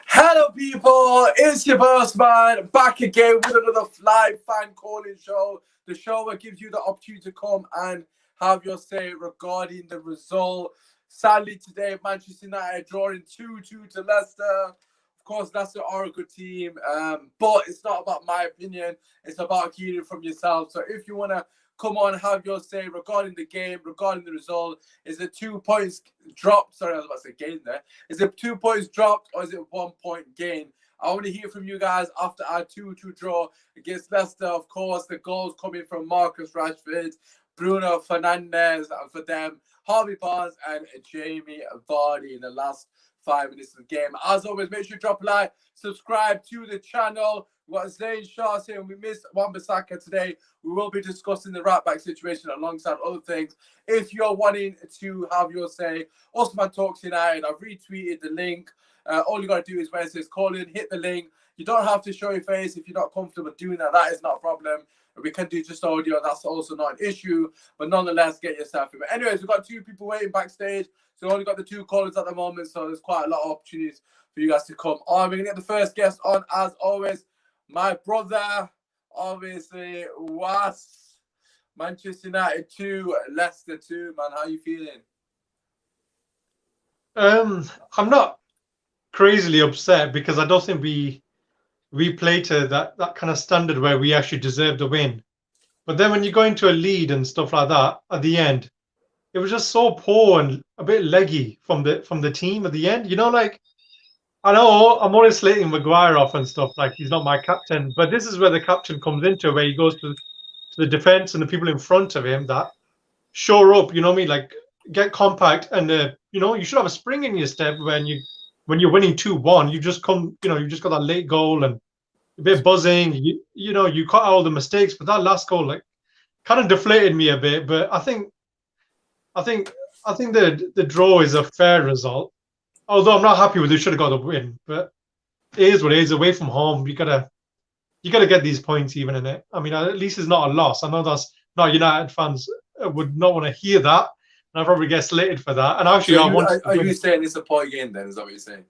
Hello, people. It's your boss man back again with another live fan calling show. The show that gives you the opportunity to come and have your say regarding the result. Sadly, today Manchester United drawing 2-2 to Leicester. Of course, Leicester are a good team, but it's not about my opinion. It's about hearing from yourself. So if you want to come on, have your say regarding the game, regarding the result, is it 2 points dropped? Sorry, I was about to say gain there. Is it 2 points dropped or is it 1 point gain? I want to hear from you guys after our 2-2 draw against Leicester. Of course, the goals coming from Marcus Rashford, Bruno Fernandes, and for them, Harvey Barnes and Jamie Vardy in the last 5 minutes of the game. As always, make sure you drop a like, subscribe to the channel. We've got Zayn Shah's here and we missed Wan-Bissaka today. We will be discussing the right back situation alongside other things. If you're wanting to have your say, Osman Talks United, I've retweeted the link. All you got to do is when it says call in, hit the link. You don't have to show your face if you're not comfortable doing that. That is not a problem. We can do just audio. That's also not an issue. But nonetheless, get yourself in. But anyways, we've got 2 people waiting backstage. So we've only got the 2 callers at the moment. So there's quite a lot of opportunities for you guys to come on. We're going to get the first guest on, as always. My brother, obviously, was Manchester United 2, Leicester 2. Man, how you feeling? I'm not crazily upset because I don't think we played to that kind of standard where we actually deserved a win. But then when you go into a lead and stuff like that at the end, it was just so poor and a bit leggy from the team at the end. Like I know I'm always slating Maguire off and stuff, like he's not my captain, but this is where the captain comes into, where he goes to the defense and the people in front of him that shore up, you know what I mean? Like get compact and you should have a spring in your step when you're winning 2-1. You just come, you just got that late goal and a bit buzzing. You cut out all the mistakes, but that last goal like kind of deflated me a bit. But I think the draw is a fair result. Although I'm not happy with it, should have got a win, but it is what it is. Away from home, you gotta get these points even in it. I mean, at least it's not a loss. I know that's not United fans would not want to hear that, and I probably get slated for that. And actually, So I want. are you saying it's a point game then? Is that what you're saying?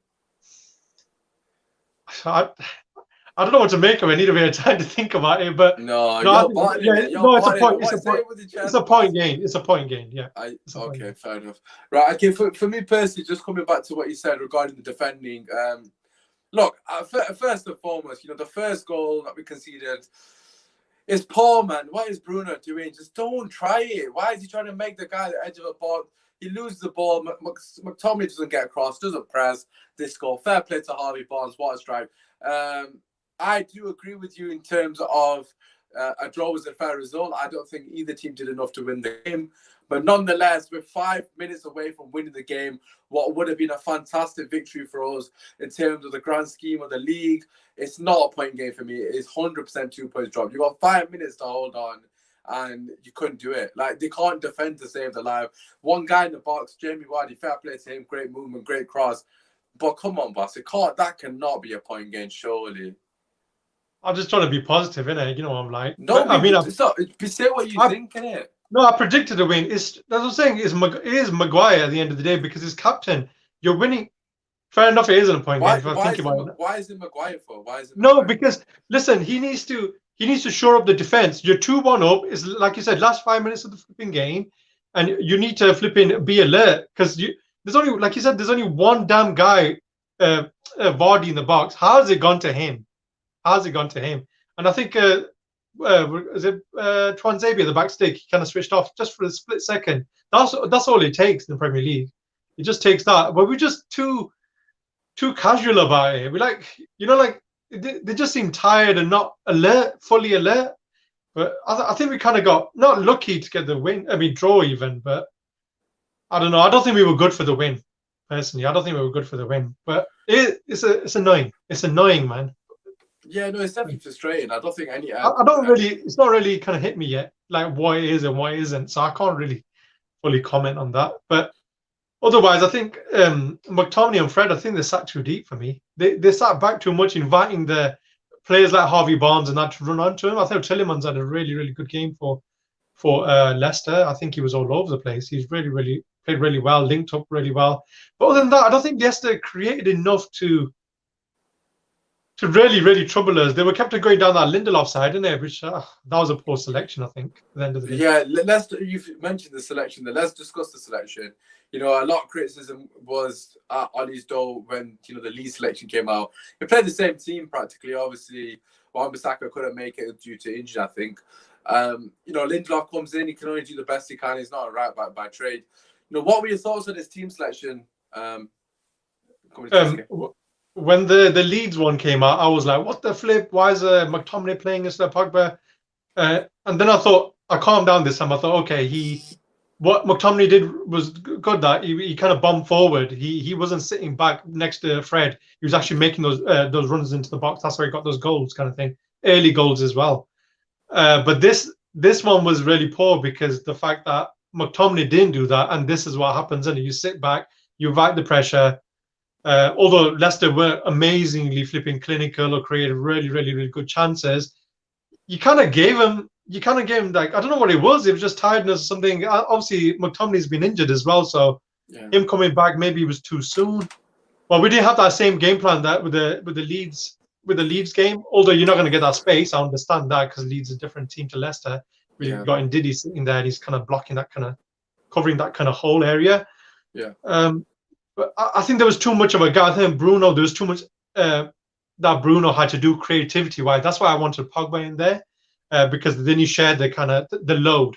I don't know what to make of it. I need a bit of time to think about it, but No, it's a point. It's a point gain. It's a point gain. Yeah. Okay, fair enough. Right. Okay. For me personally, just coming back to what you said regarding the defending. Look, first and foremost, the first goal that we conceded is poor, man. What is Bruno doing? Just don't try it. Why is he trying to make the guy at the edge of the box? He loses the ball. McTominay doesn't get across, doesn't press. This goal. Fair play to Harvey Barnes. What a strike. I do agree with you in terms of a draw was a fair result. I don't think either team did enough to win the game. But nonetheless, we're 5 minutes away from winning the game. What would have been a fantastic victory for us in terms of the grand scheme of the league. It's not a point game for me. It's 100% 2 points drop. You got 5 minutes to hold on, and you couldn't do it. Like, they can't defend to save their life. One guy in the box, Jamie Vardy, fair play to him, great movement, great cross. But come on, boss, that cannot be a point game, surely. I'm just trying to be positive, innit? I'm like, no, I mean, say what you think, innit? No, I predicted a win. That's what I'm saying. It is Maguire at the end of the day because he's captain. You're winning. Fair enough, it isn't a point game. Why is it Maguire for? Why is it? No, because listen, he needs to shore up the defense. You're 2-1 up. Is like you said, last 5 minutes of the flipping game, and you need to be alert because there's only, like you said, there's only one damn guy, Vardy in the box. How has it gone to him? How's it gone to him? And I think is it Twanzebe at the back stick? He kind of switched off just for a split second. That's all it takes in the Premier League. It just takes that. But we're just too casual about it. We they just seem tired and not fully alert. But I think we kind of got not lucky to get the win. I mean, draw even. But I don't know. I don't think we were good for the win. Personally, I don't think we were good for the win. But it's annoying. It's annoying, man. Yeah, no, it's definitely frustrating. I don't think it's not really kind of hit me yet, like what it is and what it isn't. So I can't really fully comment on that. But otherwise, I think McTominay and Fred, I think they sat too deep for me. They sat back too much, inviting the players like Harvey Barnes and that to run onto him. I think Tillemans had a really, really good game for Leicester. I think he was all over the place. He's really, played really well, linked up really well. But other than that, I don't think Leicester created enough to to really trouble us. They were kept going down that Lindelof side, didn't they? Which that was a poor selection, I think, at the end of the day. Yeah, you've mentioned the selection. Let's discuss the selection. You know, a lot of criticism was at Ollie's door when, you know, the Leeds selection came out. He played the same team practically. Obviously, Wan-Bissaka couldn't make it due to injury, I think. You know, Lindelof comes in. He can only do the best he can. He's not a right back by trade. You know, what were your thoughts on this team selection? When the Leeds one came out, I was like, what the flip? Why is McTominay playing instead of Pogba? And then I calmed down this time. I thought, okay, what McTominay did was good. That he kind of bombed forward. He wasn't sitting back next to Fred. He was actually making those runs into the box. That's why he got those goals, kind of thing. Early goals as well. But this one was really poor because the fact that McTominay didn't do that, and this is what happens. And you sit back, you invite the pressure. Although Leicester were amazingly flipping clinical or created really good chances, you kind of gave him like, I don't know what it was. It was just tiredness or something. Obviously, McTominay's been injured as well, so him coming back maybe was too soon. Well, we didn't have that same game plan that with the Leeds game. Although you're not going to get that space, I understand that because Leeds is a different team to Leicester. We've got Ndidi sitting there and he's kind of blocking that kind of, covering that kind of whole area. Yeah. But I think there was too much of a gap. I think Bruno, there was too much that Bruno had to do creativity-wise. That's why I wanted Pogba in there, because then he shared the kind of the load.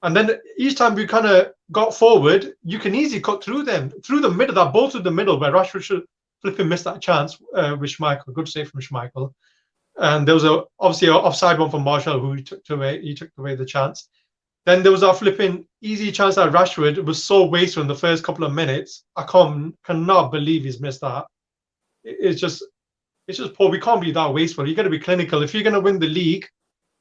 And then each time we kind of got forward, you can easily cut through them, through the middle, that ball through the middle where Rashford should flipping missed that chance with Schmeichel. Good save from Schmeichel. And there was obviously an offside one from Marshall who took away the chance. Then there was that flipping easy chance that Rashford was so wasteful in the first couple of minutes. I cannot believe he's missed that. It's just poor. We can't be that wasteful. You got to be clinical. If you're going to win the league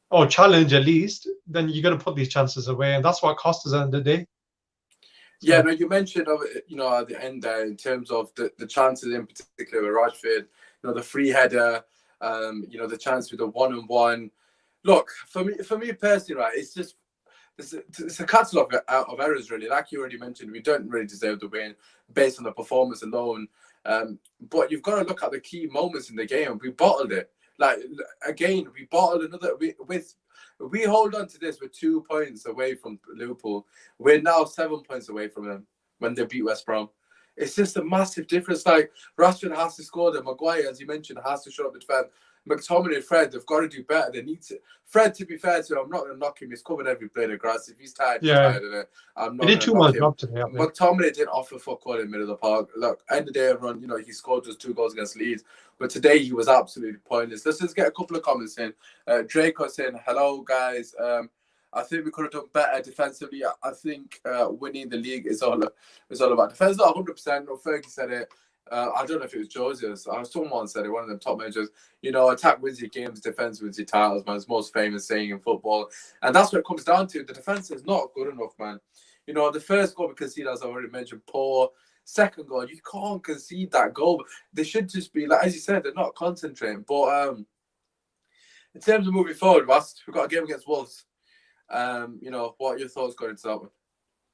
or challenge at least, then you got to put these chances away, and that's what cost us at the end of the day. So. Yeah, no, you mentioned, you know, at the end there in terms of the chances in particular with Rashford, you know, the free header, you know, the chance with the 1-on-1. Look, for me personally, right, it's just. It's a catalogue of errors, really. Like you already mentioned, we don't really deserve the win based on the performance alone. But you've got to look at the key moments in the game. We bottled it. Like, again, we bottled another. We hold on to this. We're 2 points away from Liverpool. We're now 7 points away from them when they beat West Brom. It's just a massive difference. Like, Rashford has to score them. Maguire, as you mentioned, has to show up the defense. McTominay and Fred, they've got to do better. They need to. Fred, to be fair to him, I'm not going to knock him. He's covered every blade of grass. If he's tired, he's tired of it. I'm not going to knock him. Today, McTominay didn't offer fuck all in the middle of the park. Look, end of the day, everyone, you know, he scored just 2 goals against Leeds. But today, he was absolutely pointless. Let's just get a couple of comments in. Draco saying, hello, guys. I think we could have done better defensively. I think winning the league is all about defense. Not 100%. No, Fergie said it. I don't know if it was Joseph. Someone said it, one of them top managers. You know, attack wins your games, defense wins your titles, man. It's the most famous saying in football. And that's what it comes down to. The defense is not good enough, man. You know, the first goal we conceded, as I already mentioned, poor. Second goal, you can't concede that goal. They should just be, like, as you said, they're not concentrating. But in terms of moving forward, we've got a game against Wolves. You know, what are your thoughts going into that one?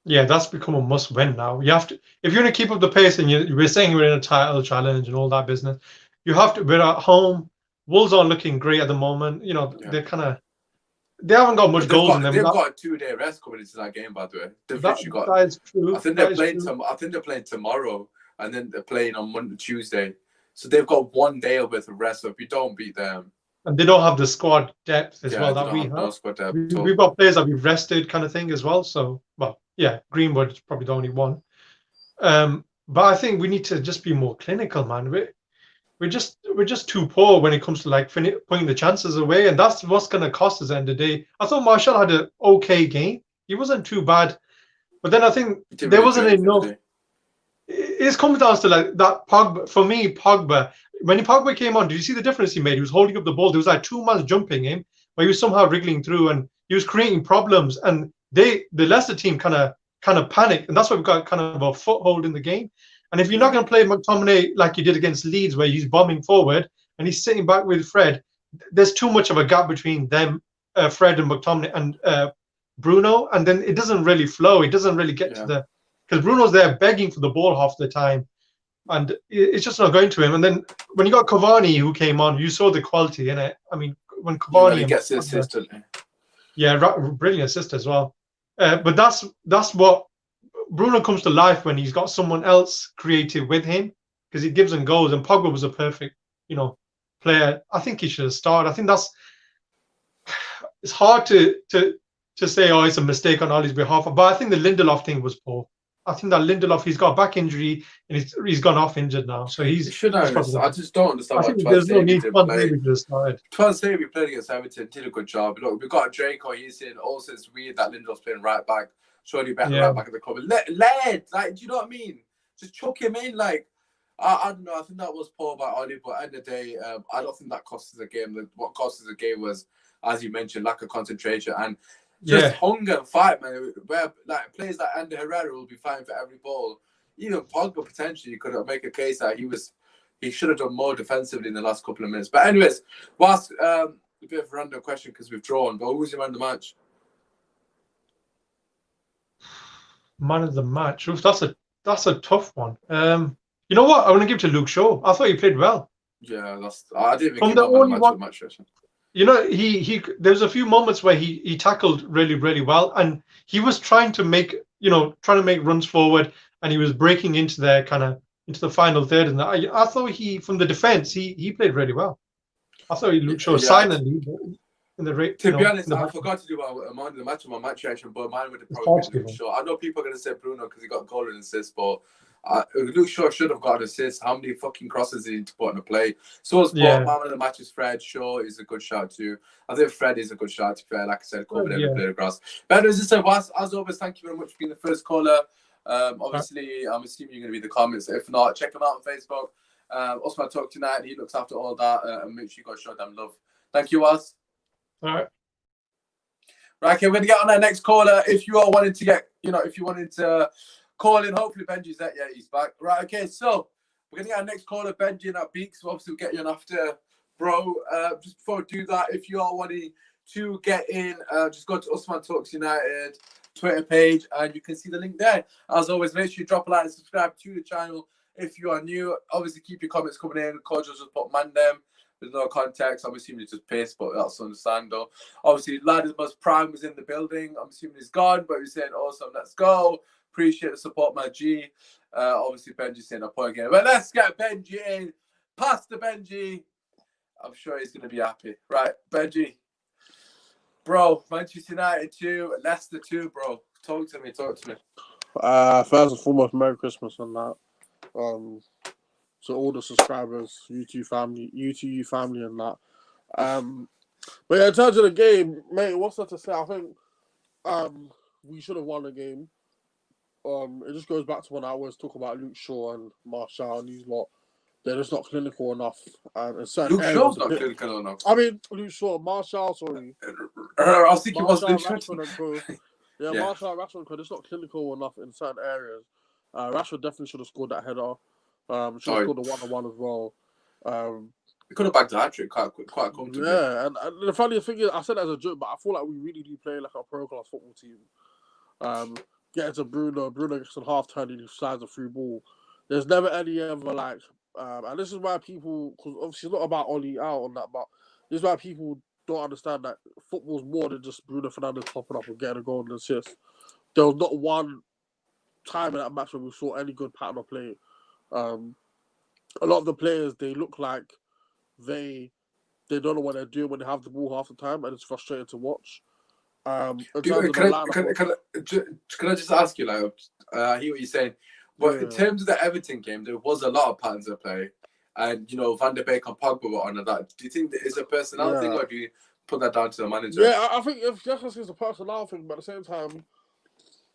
Yeah, that's become a must-win now. You have to, if you're going to keep up the pace, and we're saying we're in a title challenge and all that business, you have to. We're at home. Wolves aren't looking great at the moment. You know, they haven't got much goals in them. They've got a 2-day rest coming into that game, by the way. That is true. I think they're playing. I think they're playing tomorrow, and then they're playing on Monday, Tuesday. So they've got 1 day worth of rest. So if you don't beat them. And they don't have the squad depth as well that we have. No squad depth. We've got players that we've rested, kind of thing as well. So, well, yeah, Greenwood is probably the only one. But I think we need to just be more clinical, man. We're just too poor when it comes to like putting the chances away, and that's what's going to cost us at the end of the day. I thought Marshall had an okay game. He wasn't too bad, but then I think there wasn't enough. It's coming down to like that Pogba. For me, Pogba. When Pogba came on, did you see the difference he made? He was holding up the ball. There was like 2 months jumping him, but he was somehow wriggling through, and he was creating problems. And the Leicester team kind of panicked, and that's why we've got kind of a foothold in the game. And if you're not going to play McTominay like you did against Leeds, where he's bombing forward and he's sitting back with Fred, there's too much of a gap between them, Fred and McTominay and Bruno, and then it doesn't really flow. It doesn't really get to the, because Bruno's there begging for the ball half the time. and it's just not going to him. And then when you got Cavani who came on, you saw the quality in it. I mean, when Yeah, man, Cavani he and gets the assist, doesn't he? yeah, brilliant assist as well. But that's what Bruno comes to life when he's got someone else creative with him because he gives them goals. And Pogba was a perfect, player. I think he should have started. I think it's hard to say, oh, it's a mistake on Ollie's behalf. But I think the Lindelof thing was poor. I think that Lindelof, he's got a back injury and he's gone off injured now. So He should have. probably. I just don't understand I why think there's no Twan need didn't for play. maybe to have started. Twan played against Everton, did a good job. Look, we've got Draco. He's in. Also, it's weird that Lindelof's playing right back. Surely better right back at the club. Led, like, do you know what I mean? Just chuck him in, like. I don't know. I think that was poor by Ollie, but at the end of the day, I don't think that cost us the game. What cost us the game was, as you mentioned, lack of concentration and just hunger and fight, man. Where like players like Ander Herrera will be fighting for every ball. Even Pogba potentially could make a case that he should have done more defensively in the last couple of minutes. But anyways, whilst a bit of a random question because we've drawn, but who was your man of the match? Man of the match. Oof, that's a tough one. You know what? I want to give it to Luke Shaw. I thought he played well. Yeah, I didn't even From give the my man only of one, the match session. you know, he there's a few moments where he tackled really, really well, and he was trying to make runs forward, and he was breaking into the final third, and I thought from the defense he played really well. I thought he looked silently in the rate. To be honest, I forgot to do my man of the match on my match reaction, but mine would have probably been Luke Shaw. I know people are going to say Bruno because he got a goal and assist, but Luke Shaw should have got an assist. How many fucking crosses did he need to put in a play? So as man of the match is Fred. Shaw is a good shout too. I think Fred is a good shout, to be fair. Like I said, covered every blade of grass. But as always, thank you very much for being the first caller. Obviously, I'm assuming you're going to be the comments. If not, check him out on Facebook. Osman Talk Tonight. He looks after all that. And make sure you guys show them love. Thank you, Oz. All right. Right, okay, we're gonna get on our next caller. If you are wanting to if you wanted to call in, hopefully Benji's there. Yeah, he's back. Right, okay, so we're gonna get our next caller, Benji and our Beak. So obviously we'll get you on after, bro. Just before we do that, if you are wanting to get in, just go to Usman Talks United Twitter page and you can see the link there. As always, make sure you drop a like and subscribe to the channel if you are new. Obviously, keep your comments coming in. Coach just put man them. There's no context. I'm assuming it's just paste, but that's understandable. Obviously, Ladismus Prime was in the building. I'm assuming he's gone, but he's saying, awesome, let's go. Appreciate the support, my G. Obviously, Benji's saying a point again. But let's get Benji in. Pass to Benji. I'm sure he's going to be happy. Right, Benji. Bro, Manchester United 2, Leicester 2, bro. Talk to me. First and foremost, Merry Christmas on that. So all the subscribers, YouTube family, and that. But yeah, in terms of the game, mate, what's there to say? I think we should have won the game. It just goes back to when I always talk about Luke Shaw and Martial and these lot. They're just not clinical enough. And Luke Shaw's not clinical enough. I mean, Luke Shaw, Martial, sorry. I was thinking it was Luke Shaw. Yeah, Martial and Rashford, because it's not clinical enough in certain areas. Rashford definitely should have scored that header. Should have scored the 1-1 as well. We could have bagged the hat-trick quite comfortably. Yeah, and the funny thing is, I said that as a joke, but I feel like we really do play like a pro-class football team. Getting to Bruno gets on half-turn and he slides a free ball. There's never any ever like, and this is why people, because obviously it's not about Ollie out on that, but this is why people don't understand that football's more than just Bruno Fernandes popping up and getting a goal and assist. There was not one time in that match where we saw any good pattern of play. A lot of the players, they look like they don't know what they're doing when they have the ball half the time, and it's frustrating to watch. Can I just ask you, like, I hear what you're saying, but in terms of the Everton game, there was a lot of patterns of play, and Van der Beek and Pogba were on that. Do you think that is a personnel thing, or do you put that down to the manager? Yeah, I think if it's a personnel thing, but at the same time,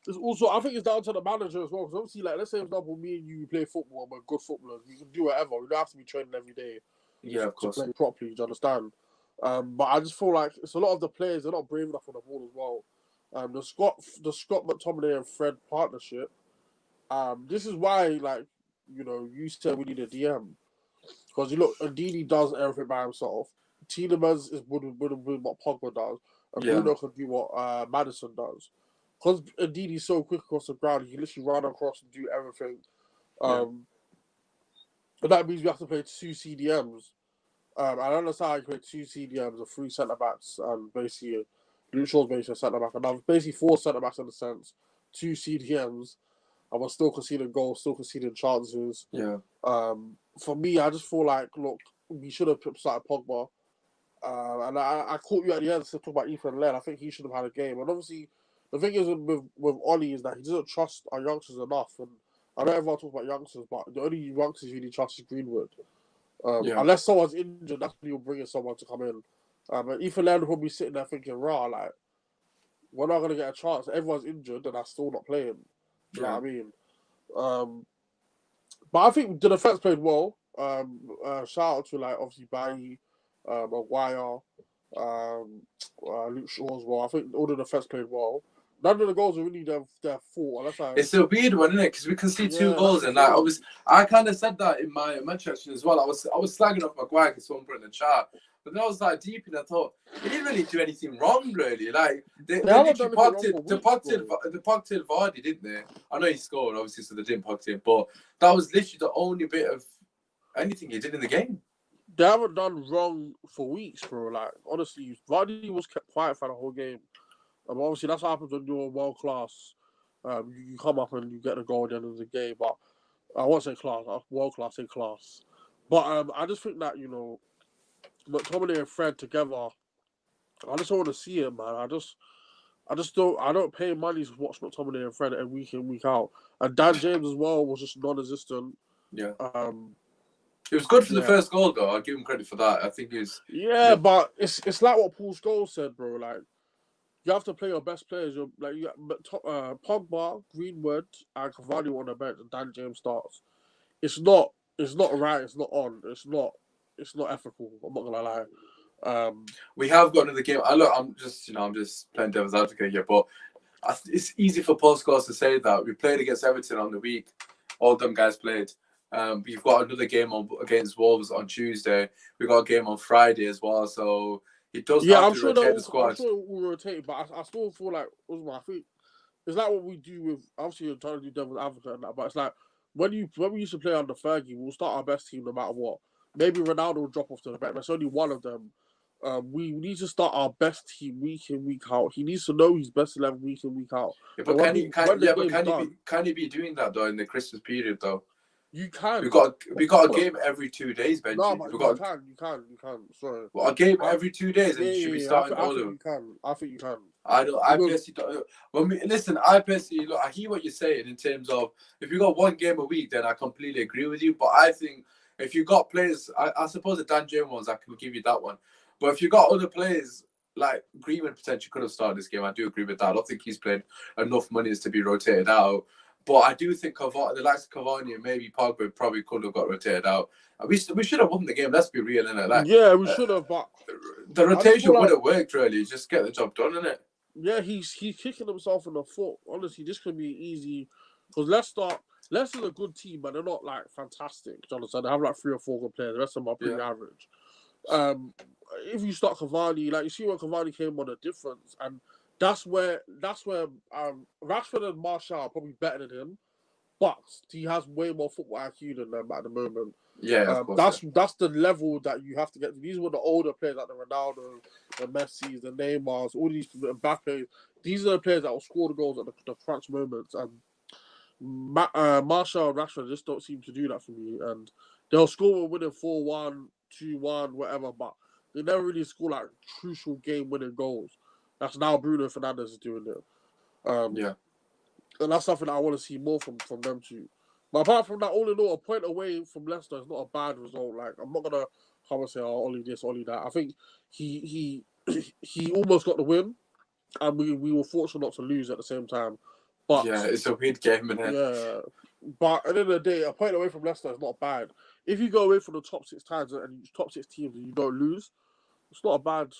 it's also, I think it's down to the manager as well. Because obviously, like, let's say, for example, me and you play football and we're good footballers. We can do whatever. We don't have to be training every day. Yeah, of course. To play properly, do you understand? But I just feel like it's a lot of the players, they're not brave enough on the ball as well. The Scott McTominay and Fred partnership, this is why, like, you said we need a DM. Because you look, Ndidi does everything by himself. Tielemans is with what Pogba does. And Bruno can do what Madison does. Because Ndidi's so quick across the ground, he can literally run across and do everything. But that means we have to play 2 CDMs. I don't understand how you play 2 CDMs and 3 centre backs, and basically Luke Shaw's basically a centre back, and I've basically 4 centre backs in a sense, 2 CDMs, and we're still conceding goals, still conceding chances. Yeah. For me, I just feel like, look, we should have started Pogba. And I caught you at the end to talk about Ethan Laird. I think he should have had a game. And obviously, the thing is with Ollie is that he doesn't trust our youngsters enough. And I know everyone talks about youngsters, but the only youngsters he really trusts is Greenwood. Unless someone's injured, that's when he'll bring in someone to come in. And Ethan Laird will probably sitting there thinking, rah, like, we're not going to get a chance. Everyone's injured and I'm still not playing. Do you know what I mean? But I think the defense played well. Shout out to, like, obviously Bailly, Maguire, Luke Shaw as well. I think all the defense played well. None of the goals are really their fault. It's a weird one, isn't it? Because we can see 2 goals, and like, I kind of said that in my section as well. I was slagging off Maguire because someone put in the chat, but then I was like deep, and I thought he didn't really do anything wrong, really. Like they literally pocked it Vardy, didn't they? I know he scored, obviously, so they didn't pocket him, but that was literally the only bit of anything he did in the game. They haven't done wrong for weeks, bro. Like, honestly, Vardy was kept quiet for the whole game. Obviously, that's what happens when you're world class. You come up and you get the goal at the end of the game. But I won't say class, world class, say class. But I just think that, you know, McTominay and Fred together, I just don't want to see it, man. I don't pay money to watch McTominay and Fred week in, week out. And Dan James as well was just non-existent. Yeah. It was good for the first goal, though. I'll give him credit for that. I think he was... Yeah, but it's like what Paul Scholes said, bro. Like, you have to play your best players. You Pogba, Greenwood, and Cavani on the bench, and Dan James starts. It's not right. It's not on. It's not ethical. I'm not gonna lie. We have got another game. I'm just playing devil's advocate here, but it's easy for Paul Scholes to say that. We played against Everton on the week. All them guys played. We've got another game against Wolves on Tuesday. We got a game on Friday as well. So it does have to rotate the squad. I'm sure we'll rotate, but I still feel like, Usman, I think it's like what we do with, obviously you're trying to do devil's advocate and that, but it's like when we used to play under Fergie, we'll start our best team no matter what. Maybe Ronaldo will drop off to the back, but it's only one of them. We need to start our best team week in, week out. He needs to know his best 11 week in, week out. Yeah, but can he be doing that though in the Christmas period though? You can. We got a game every 2 days, Benji. No, but you can. Sorry. Well, a game every 2 days, and should be starting all of them. I think you can. I personally don't. Listen, I personally look. I hear what you're saying in terms of if you got 1 game a week, then I completely agree with you. But I think if you got players, I suppose the Dan James ones, I can give you that one. But if you got other players like Greenwood potentially could have started this game, I do agree with that. I don't think he's played enough monies to be rotated out. But I do think the likes of Cavani and maybe Pogba probably could have got rotated out. We should have won the game. Let's be real, innit? Like, yeah, we should have, but the rotation would have worked really. Just get the job done, innit? Yeah, he's kicking himself in the foot. Honestly, this could be easy because Leicester's a good team, but they're not like fantastic. Do you understand? They have like 3 or 4 good players. The rest of them are pretty average. If you start Cavani, like you see when Cavani came on, a difference, and that's where Rashford and Martial are probably better than him, but he has way more football IQ than them at the moment. Yeah, of course, that's the level that you have to get to. These were the older players like the Ronaldo, the Messi, the Neymars, all these Mbappe. These are the players that will score the goals at the crunch moments. And Martial and Rashford just don't seem to do that for me. And they'll score winning 4-1, 2-1, whatever, but they never really score like crucial game-winning goals. That's now Bruno Fernandes is doing it. And that's something that I want to see more from them too. But apart from that, all in all, a point away from Leicester is not a bad result. Like, I'm not gonna come and say, "Oh, Ollie this, Ollie that." I think he almost got the win, and we were fortunate not to lose at the same time. But yeah, it's a weird game, innit? Yeah, but at the end of the day, a point away from Leicester is not bad. If you go away from the top 6 times and top 6 teams and you don't lose, it's not a bad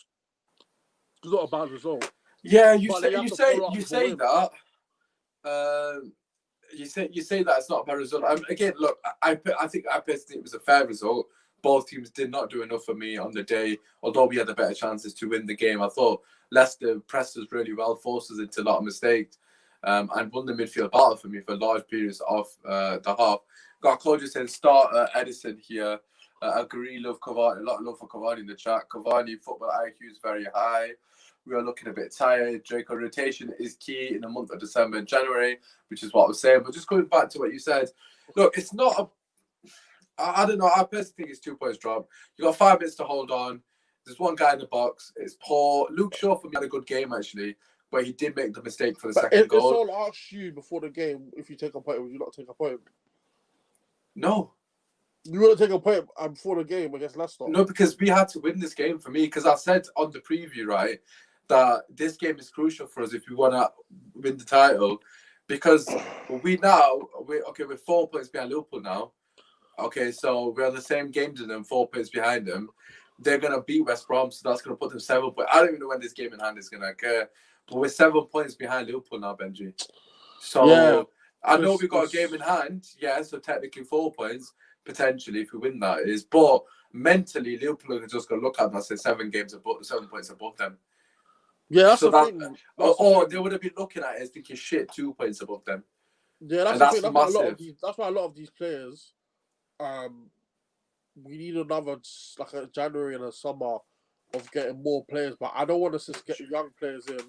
result. Yeah, you say that. You say that it's not a bad result. Again, look, I think I personally think it was a fair result. Both teams did not do enough for me on the day, although we had the better chances to win the game. I thought Leicester pressed us really well, forced us into a lot of mistakes, and won the midfield battle for me for large periods of the half. Got Cody saying start Edison here. Agree, love Cavani. A lot of love for Cavani in the chat. Cavani football IQ is very high. We are looking a bit tired. Draco rotation is key in the month of December and January, which is what I was saying. But just going back to what you said, look, it's not a. I don't know. I personally think it's 2 points drop. You got 5 minutes to hold on. There's one guy in the box. It's poor. Luke Shaw for me had a good game actually, but he did make the mistake for the second goal. If someone asks you before the game if you take a point, would you not take a point? No. You wouldn't take a point before the game against Leicester? No, because we had to win this game for me. Because I said on the preview, right, that this game is crucial for us if we want to win the title. Because we're 4 points behind Liverpool now. Okay, so we're on the same games as them, 4 points behind them. They're going to beat West Brom, so that's going to put them 7 points. I don't even know when this game in hand is going to occur. But we're 7 points behind Liverpool now, Benji. So yeah, I know we've got a game in hand. Yeah, so technically 4 points, potentially, if we win that is. But mentally, Liverpool are just going to look at that and say 7 points above them. Yeah, that's the thing. Or they would have been looking at it as thinking, shit, 2 points above them. Yeah, that's the thing. That's why a lot of these players, we need another, like a January and a summer of getting more players. But I don't want us to get young players in.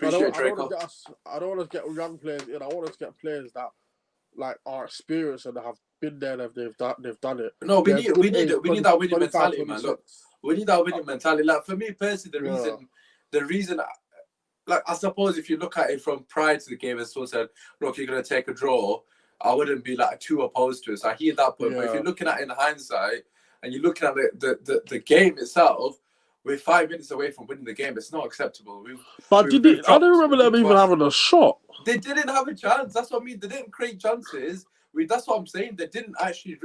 I don't want to get young players in. I want us to get players that like are experienced and have been there and they've done it. No, we need that winning mentality, man. Look, we need that winning mentality. Like for me personally, the reason, like I suppose if you look at it from prior to the game, and someone said, "Look, you're gonna take a draw," I wouldn't be like too opposed to it. So I hear that point. But if you're looking at it in hindsight and you're looking at the game itself, we're 5 minutes away from winning the game. It's not acceptable. I don't remember them even having a shot. They didn't have a chance. That's what I mean. They didn't create chances. That's what I'm saying. They didn't actually.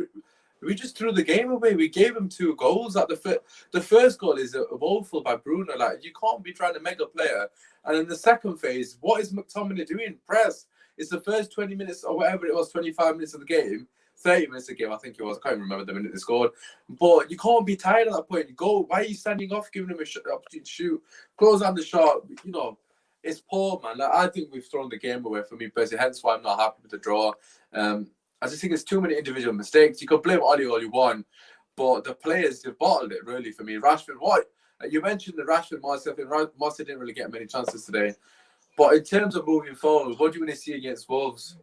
We just threw the game away. We gave them 2 goals. Like the first goal is a woeful by Bruno. Like you can't be trying to make a player. And in the second phase, what is McTominay doing? Press. It's the first 20 minutes or whatever it was, 25 minutes of the game. 30 minutes of the game, I think it was. I can't remember the minute they scored. But you can't be tired at that point. You go, why are you standing off, giving them an opportunity to shoot? Close down the shot. You know, it's poor, man. Like, I think we've thrown the game away for me personally. Hence why I'm not happy with the draw. I just think it's too many individual mistakes. You can blame Ollie all you want, but the players have bottled it, really, for me. Rashford, what? You mentioned the Rashford, Marcel. I think Marcel didn't really get many chances today. But in terms of moving forward, what do you want to see against Wolves?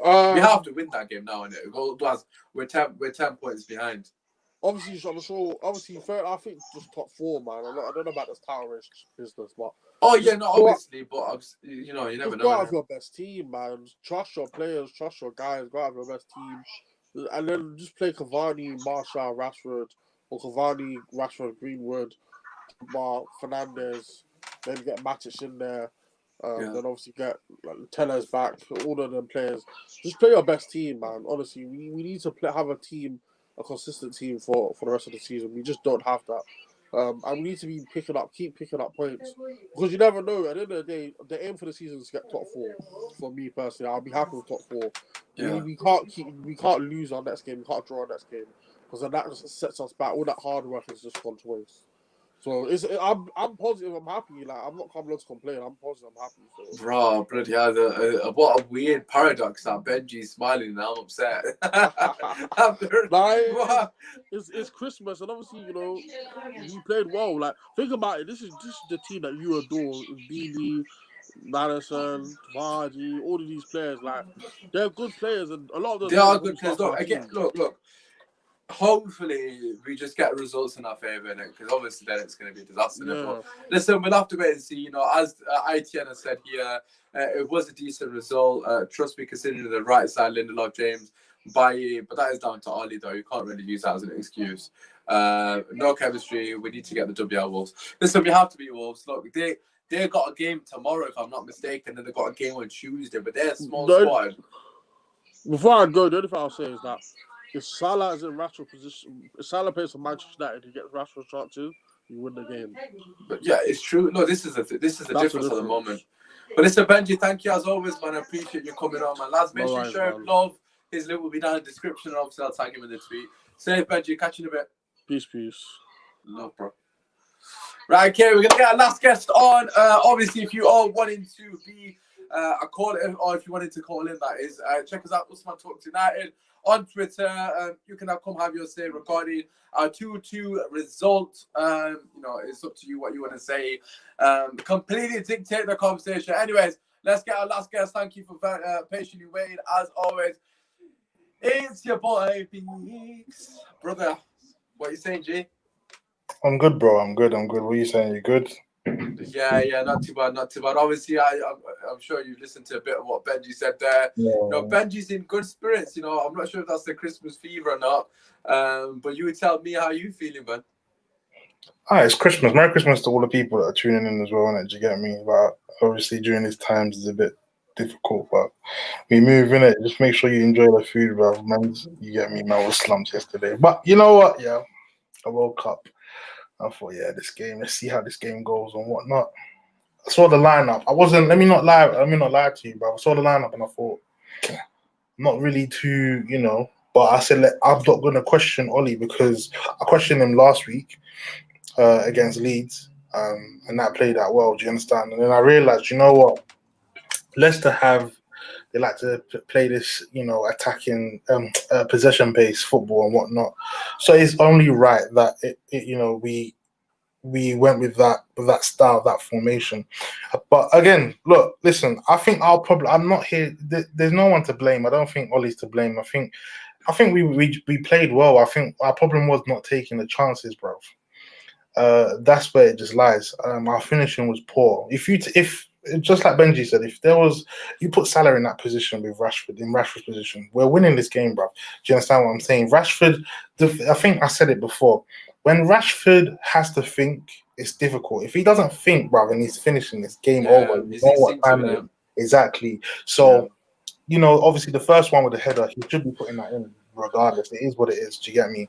We have to win that game now, innit? We're 10 points behind. Obviously, I'm sure. Obviously, I think just top 4, man. I don't know about this tower race business, but obviously, but you never know. Go out with your best team, man. Trust your players, trust your guys. Go out with your best team, and then just play Cavani, Martial, Rashford, or Cavani, Rashford, Greenwood, Mark, Fernandez. Then get Matic in there. Then obviously get Tellers back. All of them players. Just play your best team, man. Honestly, we need to have a team. A consistent team for the rest of the season. We just don't have that. And we need to be keep picking up points. Because you never know. At the end of the day, the aim for the season is to get top 4. For me personally, I'll be happy with top 4. Yeah. We can't lose our next game. We can't draw our next game. Because then that just sets us back. All that hard work has just gone to waste. So I'm positive. I'm happy. Like I'm not coming to complain. I'm positive. I'm happy. So. Bro, bloody hell! What a weird paradox that Benji's smiling and I'm upset. It's Christmas and obviously he played well. Like think about it. This is the team that you adore. Beanie, Madison, Vardy, all of these players. Like they're good players and a lot of them. They are good players. Look. Hopefully, we just get results in our favour, because obviously then it's going to be a disaster. Yeah. But listen, we'll have to wait and see. As ITN has said here, it was a decent result. Trust me, considering the right side, Lindelof, James, Bailly, but that is down to Ollie, though. You can't really use that as an excuse. No chemistry. We need to get the W out Wolves. Listen, we have to beat Wolves. Look, they got a game tomorrow, if I'm not mistaken, and then they got a game on Tuesday, but they're a small squad. Before I go, the only thing I'll say is that if Salah is in Rashford's position, if Salah plays for Manchester United, he gets Rashford's chances, you win the game. But yeah, it's true. No, this is the difference at the moment. But listen, Benji, thank you as always, man. I appreciate you coming on, man. Lads, make sure you share love. His link will be down in the description, and obviously I'll tag him in the tweet. Safe, Benji. Catch you in a bit. Peace. Love, bro. Right, okay, we're gonna get our last guest on. Obviously, if you are wanting to be I call it, or if you wanted to call in, that is, check us out, Usman Talks United on Twitter. You can now come have your say regarding our 2-2 result. It's up to you what you want to say. Completely dictate the conversation. Anyways, let's get our last guest. Thank you for patiently waiting. As always, it's your boy, Beaks. Brother, what are you saying, G? I'm good, bro. I'm good. What are you saying? You good? Yeah, not too bad. Obviously, I'm sure you listened to a bit of what Benji said there. Yeah. Benji's in good spirits. I'm not sure if that's the Christmas fever or not. But you would tell me how you feeling, man. It's Christmas. Merry Christmas to all the people that are tuning in as well, innit? Do you get me? But obviously, during these times, it's a bit difficult. But we move in it. Just make sure you enjoy the food, bro. Man, you get me? Man, I was slumped yesterday. But you know what? Yeah, I woke up. I thought, this game. Let's see how this game goes and whatnot. I saw the lineup. Let me not lie to you, bro. I saw the lineup and I thought, I'm not really too, But I said, I'm not going to question Ollie because I questioned him last week against Leeds, and that played out well. Do you understand? And then I realized, you know what? Leicester they like to play this, attacking, possession-based football and whatnot. So it's only right that we went with that style, that formation. But again, look, listen, I think I'm not here. There's no one to blame. I don't think Ollie's to blame. I think we played well. I think our problem was not taking the chances, bro. That's where it just lies. Our finishing was poor. If just like Benji said, if you put Salah in that position with Rashford, in Rashford's position, we're winning this game, bro. Do you understand what I'm saying? Rashford, I think I said it before. When Rashford has to think, it's difficult. If he doesn't think, bro, and he's finishing this game over, you know what time it is. Exactly. So, obviously the first one with the header, he should be putting that in regardless. It is what it is. Do you get me?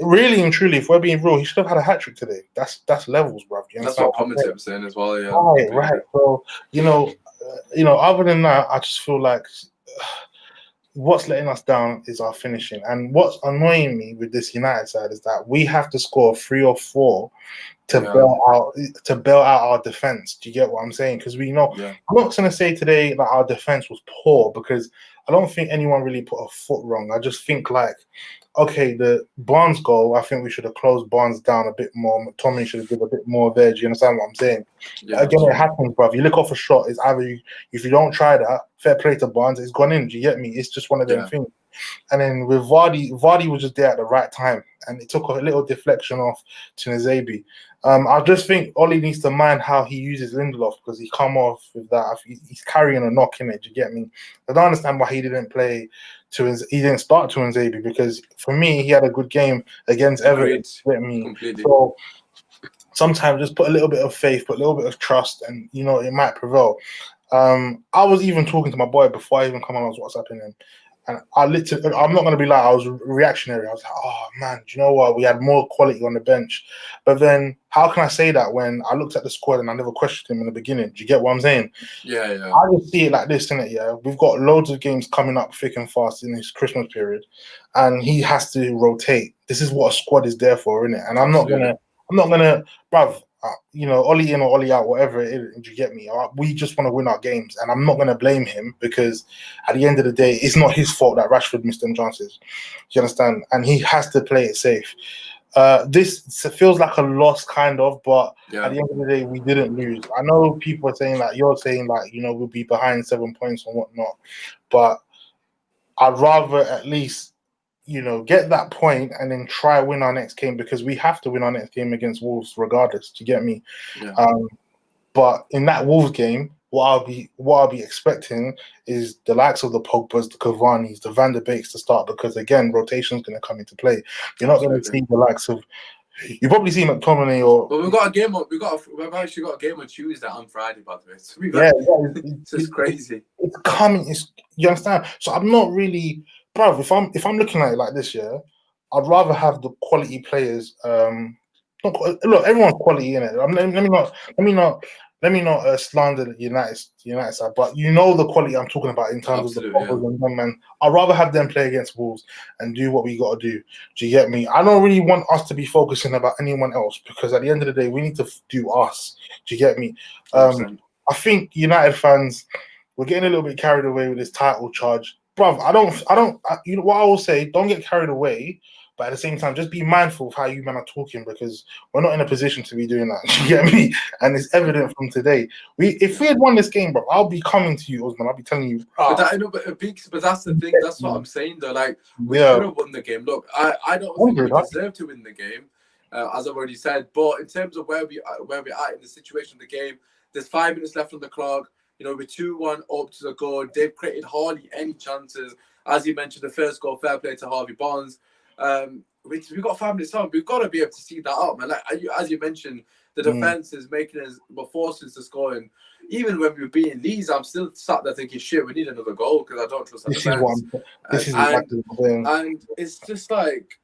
Really and truly, if we're being real, he should have had a hat-trick today. That's levels, bro. That's what commentators were saying as well, yeah. Right. So, other than that, I just feel like what's letting us down is our finishing. And what's annoying me with this United side is that we have to score 3 or 4 to bail out our defense. Do you get what I'm saying? Because we know I'm not going to say today that our defense was poor because I don't think anyone really put a foot wrong. I just think okay, the Barnes goal, I think we should have closed Barnes down a bit more. McTominay should have given a bit more there. Do you understand what I'm saying? Yeah, again, it happens, bro. If you look off a shot, it's either if you don't try that, fair play to Barnes, it's gone in. Do you get me? It's just one of them things. And then with Vardy was just there at the right time, and it took a little deflection off to Nzebi. I just think Ollie needs to mind how he uses Lindelof because he come off with that. He's carrying a knock in it. Do you get me? I don't understand why he didn't start to Nzebi because for me he had a good game against Everton. Get me? Completely. So sometimes just put a little bit of faith, put a little bit of trust, and it might prevail. I was even talking to my boy before I even come on. I was WhatsApping him. And I'm not going to be like, I was reactionary. I was like, oh, man, do you know what? We had more quality on the bench. But then how can I say that when I looked at the squad and I never questioned him in the beginning? Do you get what I'm saying? Yeah. I just see it like this, innit? Yeah, we've got loads of games coming up thick and fast in this Christmas period. And he has to rotate. This is what a squad is there for, innit? And I'm not going to, bruv, Ollie in or Ollie out, whatever it is, do you get me? We just want to win our games, and I'm not going to blame him because at the end of the day, it's not his fault that Rashford missed them chances. Do you understand? And he has to play it safe. This feels like a loss, kind of, but at the end of the day, we didn't lose. I know people are saying you're saying we'll be behind 7 points and whatnot, but I'd rather at least get that point and then try win our next game because we have to win our next game against Wolves regardless. Do you get me? Yeah. But in that Wolves game, what I'll be expecting is the likes of the Pogbas, the Cavani's, the Van der Beeks to start because again, rotation's going to come into play. You're not going to see the likes of. You probably see McTominay or. But we've got a game. We've actually got a game on Tuesday on Friday, by the way. So it's crazy. It's coming. You understand? So I'm not really. Bruv, if I'm looking at it like this, I'd rather have the quality players. Look, everyone's quality in it. Let me not slander the United side, but the quality I'm talking about in terms of the Poppers and them, man. I'd rather have them play against Wolves and do what we got to do. Do you get me? I don't really want us to be focusing about anyone else because at the end of the day, we need to do us. Do you get me? I think United fans were getting a little bit carried away with this title charge. Bruv, you know what I will say, don't get carried away, but at the same time, just be mindful of how you men are talking because we're not in a position to be doing that. You get me? And it's evident from today. If we had won this game, bro, I'll be coming to you, Osman. I'll be telling you. But that's the thing. That's what I'm saying, though. Like, we Yeah. should have won the game. Look, I don't think we deserve to win the game, as I've already said. But in terms of where we are in the situation of the game, there's 5 minutes left on the clock. You know, we're 2-1 up to the goal. They've created hardly any chances. As you mentioned, the first goal, fair play to Harvey Barnes. We've got 5 minutes on. We've got to be able to see that up, man. Like, as you mentioned, the defense is making us, forcing us to score. And even when we were beating Leeds, I'm still sat there thinking, shit, we need another goal because I don't trust the defense. This is exactly what I'm saying. And it's just like,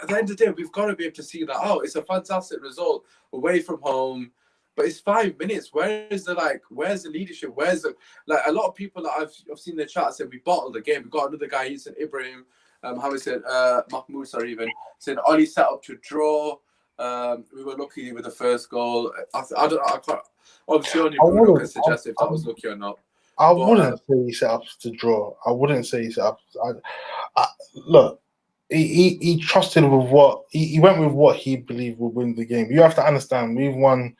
at the end of the day, we've got to be able to see that out. It's a fantastic result away from home. But it's 5 minutes. Where's the leadership? Where's the a lot of people that I've seen in the chat said we bottled the game. We got another guy, he said Ibrahim, how we said Mahmoud, sorry, even said Oli set up to draw. We were lucky with the first goal. I don't know. I can't, obviously only Bruno can suggest if that was lucky or not. I wouldn't say he set up to draw. I wouldn't say he set up. Look, he trusted with what he went with what he believed would win the game. You have to understand, we've won